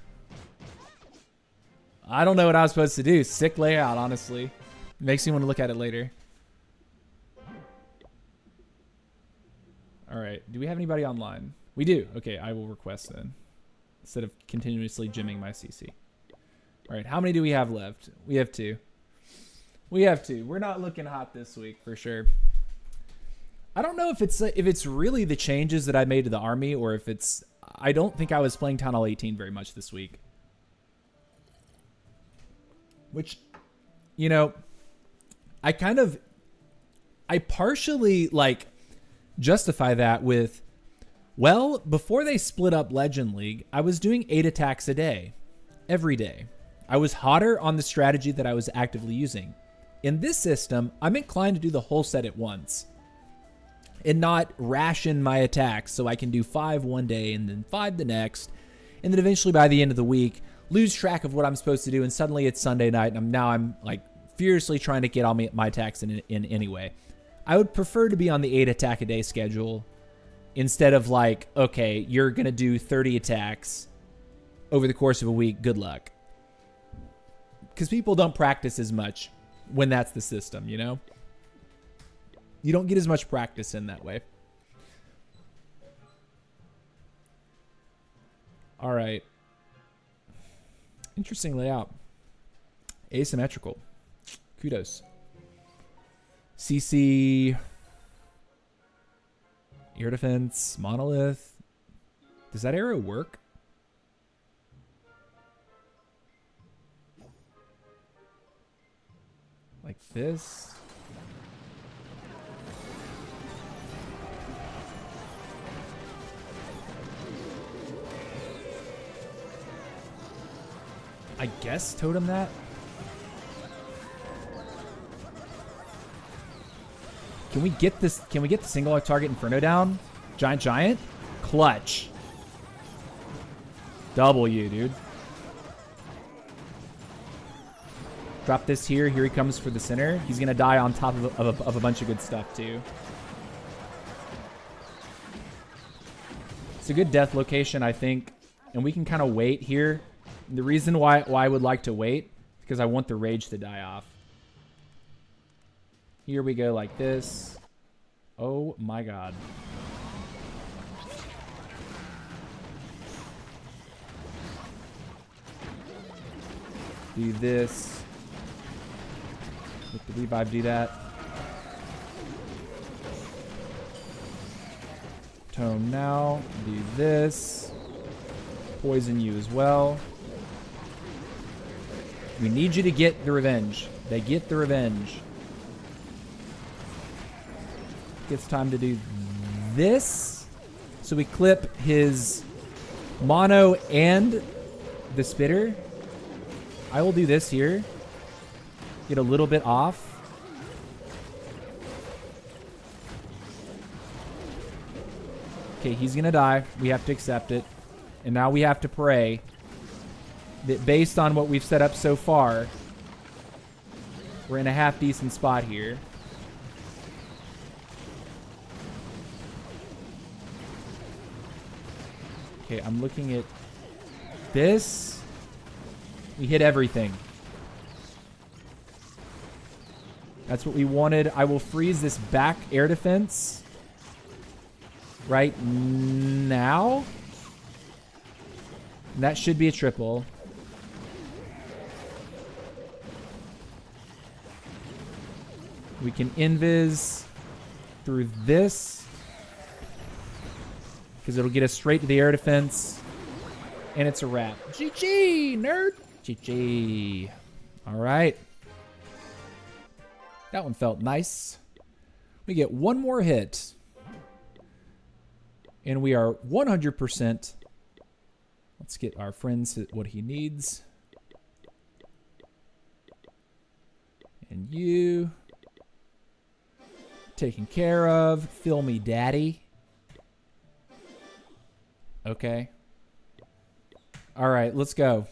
I don't know what I was supposed to do. Sick layout, honestly. Makes me want to look at it later. Alright, do we have anybody online? We do. Okay, I will request then. Instead of continuously gymming my CC. Alright, how many do we have left? We have 2. We have 2. We're not looking hot this week for sure. I don't know if it's really the changes that I made to the army or if it's... I don't think I was playing Town Hall 18 very much this week. Which, you know, I partially, like, justify that with, well, before they split up Legend League, I was doing 8 attacks a day. Every day. I was hotter on the strategy that I was actively using. In this system, I'm inclined to do the whole set at once. And not ration my attacks so I can do 5 one day and then 5 the next. And then eventually by the end of the week, lose track of what I'm supposed to do. And suddenly it's Sunday night and I'm like furiously trying to get all my attacks in anyway. I would prefer to be on the 8 attack a day schedule instead of like, okay, you're going to do 30 attacks over the course of a week. Good luck. Because people don't practice as much when that's the system, you know? You don't get as much practice in that way. All right. Interesting layout. Asymmetrical. Kudos. CC. Air defense. Monolith. Does that arrow work? Like this. I guess totem that. Can we get this? Can we get the single target Inferno down? Giant. Clutch. W, dude. Drop this here. Here he comes for the center. He's going to die on top of a bunch of good stuff, too. It's a good death location, I think. And we can kind of wait here. The reason why I would like to wait is because I want the rage to die off. Here we go like this. Oh, my God. Do this. Let the revive do that. Tome now. Do this. Poison you as well. We need you to get the revenge. They get the revenge. It's time to do this. So we clip his mono and the spitter. I will do this here. Get a little bit off. Okay, he's going to die. We have to accept it. And now we have to pray that based on what we've set up so far, we're in a half-decent spot here. Okay, I'm looking at this. We hit everything. That's what we wanted. I will freeze this back air defense right now. And that should be a triple. We can invis through this because it'll get us straight to the air defense. And it's a wrap. GG, nerd. GG. All right. That one felt nice. We get one more hit. And we are 100%. Let's get our friends what he needs. And you. Taken care of. Fill me, daddy. Okay. All right, let's go.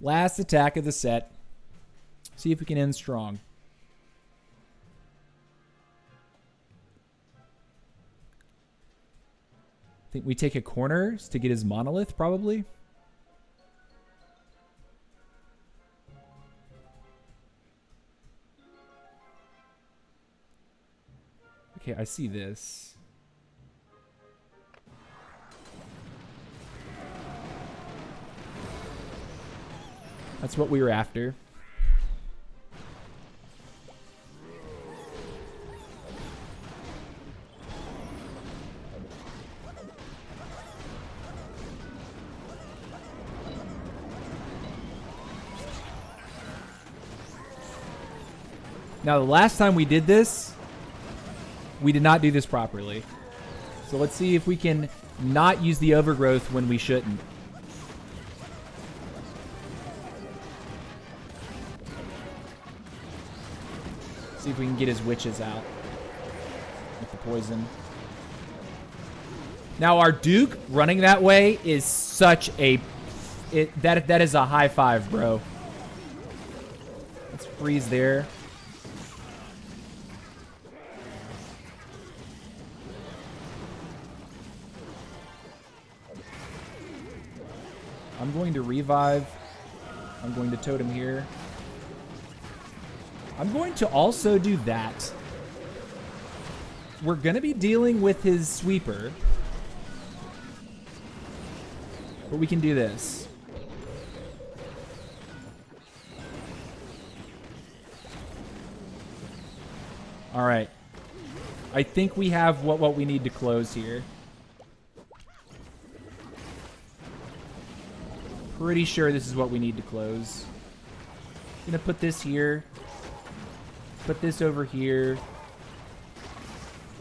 Last attack of the set. See if we can end strong. I think we take a corner to get his monolith, probably. Okay, I see this. That's what we were after. Now, the last time we did this, we did not do this properly. So let's see if we can not use the overgrowth when we shouldn't. See if we can get his witches out with the poison. Now, our Duke running that way is such a... That is a high five, bro. Let's freeze there. I'm going to revive. I'm going to totem here. I'm going to also do that. We're going to be dealing with his sweeper. But we can do this. All right. I think we have what we need to close here. Pretty sure this is what we need to close. I'm gonna put this here. Put this over here.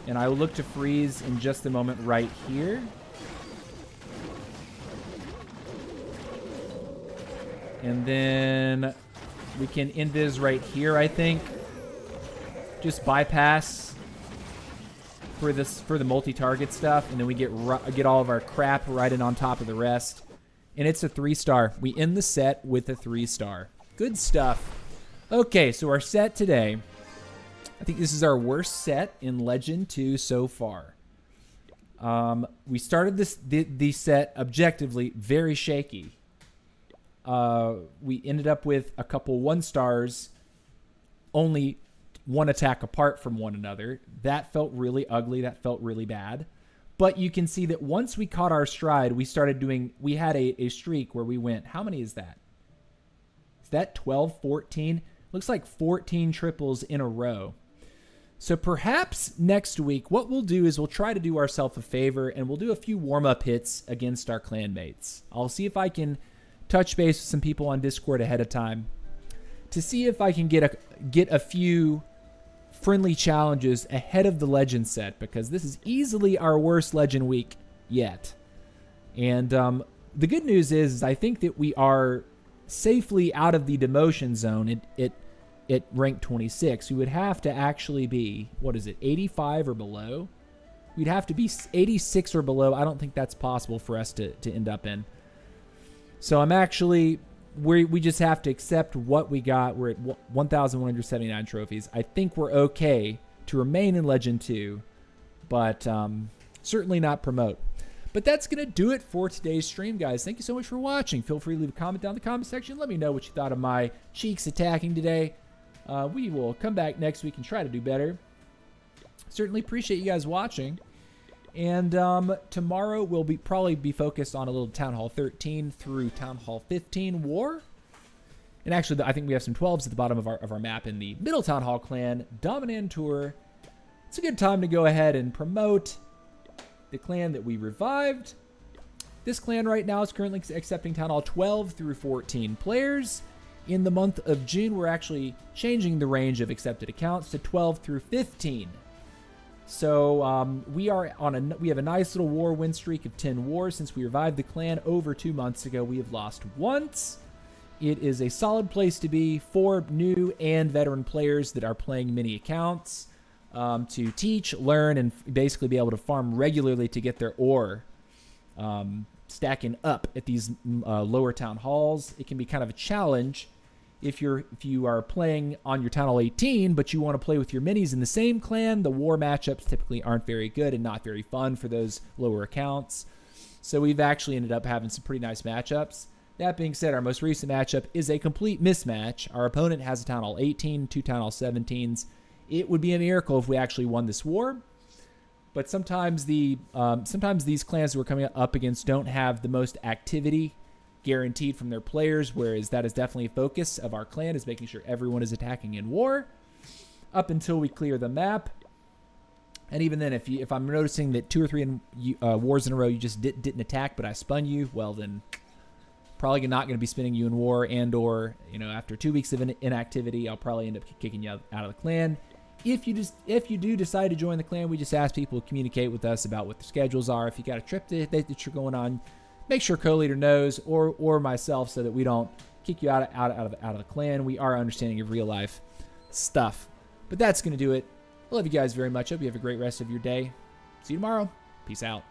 And I will look to freeze in just a moment right here. And then we can invis right here, I think. Just bypass for the multi-target stuff, and then we get all of our crap right in on top of the rest. And it's a 3-star. We end the set with a 3-star. Good stuff. Okay, so our set today, I think this is our worst set in Legend 2 so far. We started the set objectively very shaky. We ended up with a couple 1-stars, only one attack apart from one another. That felt really ugly. That felt really bad. But you can see that once we caught our stride, we had a streak where we went, how many is that? Is that 12, 14? Looks like 14 triples in a row. So perhaps next week, what we'll do is we'll try to do ourselves a favor and we'll do a few warm-up hits against our clan mates. I'll see if I can touch base with some people on Discord ahead of time to see if I can get a few friendly challenges ahead of the Legend set, because this is easily our worst Legend week yet. And the good news is I think that we are safely out of the demotion zone at rank 26. We would have to actually be, 85 or below? We'd have to be 86 or below. I don't think that's possible for us to end up in. So I'm actually, we just have to accept what we got. We're at 1,179 trophies. I think we're okay to remain in Legend 2, but certainly not promote. But that's going to do it for today's stream, guys. Thank you so much for watching. Feel free to leave a comment down in the comment section. Let me know what you thought of my cheeks attacking today. We will come back next week and try to do better. Certainly appreciate you guys watching. And tomorrow we'll probably be focused on a little Town Hall 13 through Town Hall 15 war. And actually, I think we have some 12s at the bottom of our map in the Middle Town Hall clan, Dominant Tour. It's a good time to go ahead and promote the clan that we revived. This clan right now is currently accepting Town Hall 12 through 14 players. In the month of June, we're actually changing the range of accepted accounts to 12 through 15. So we have a nice little war win streak of 10 wars since we revived the clan over 2 months ago. We have lost once. It is a solid place to be for new and veteran players that are playing many accounts to teach, learn, and basically be able to farm regularly to get their ore stacking up at these lower town halls. It can be kind of a challenge if you are playing on your Town Hall 18, but you want to play with your minis in the same clan. The war matchups typically aren't very good and not very fun for those lower accounts. So we've actually ended up having some pretty nice matchups. That being said, our most recent matchup is a complete mismatch. Our opponent has a Town Hall 18, 2 Town Hall 17s. It would be a miracle if we actually won this war. But sometimes these clans that we're coming up against don't have the most activity guaranteed from their players, whereas that is definitely a focus of our clan, is making sure everyone is attacking in war up until we clear the map. And even then, if I'm noticing that 2 or 3 wars in a row you just didn't attack, but I spun you, well then probably not going to be spinning you in war, and/or after 2 weeks of inactivity, I'll probably end up kicking you out of the clan. If you do decide to join the clan, we just ask people to communicate with us about what the schedules are. If you got a trip that you're going on, make sure co-leader knows, or myself, so that we don't kick you out of the clan. We are understanding of real life stuff. But that's going to do it. I love you guys very much. Hope you have a great rest of your day. See you tomorrow. Peace out.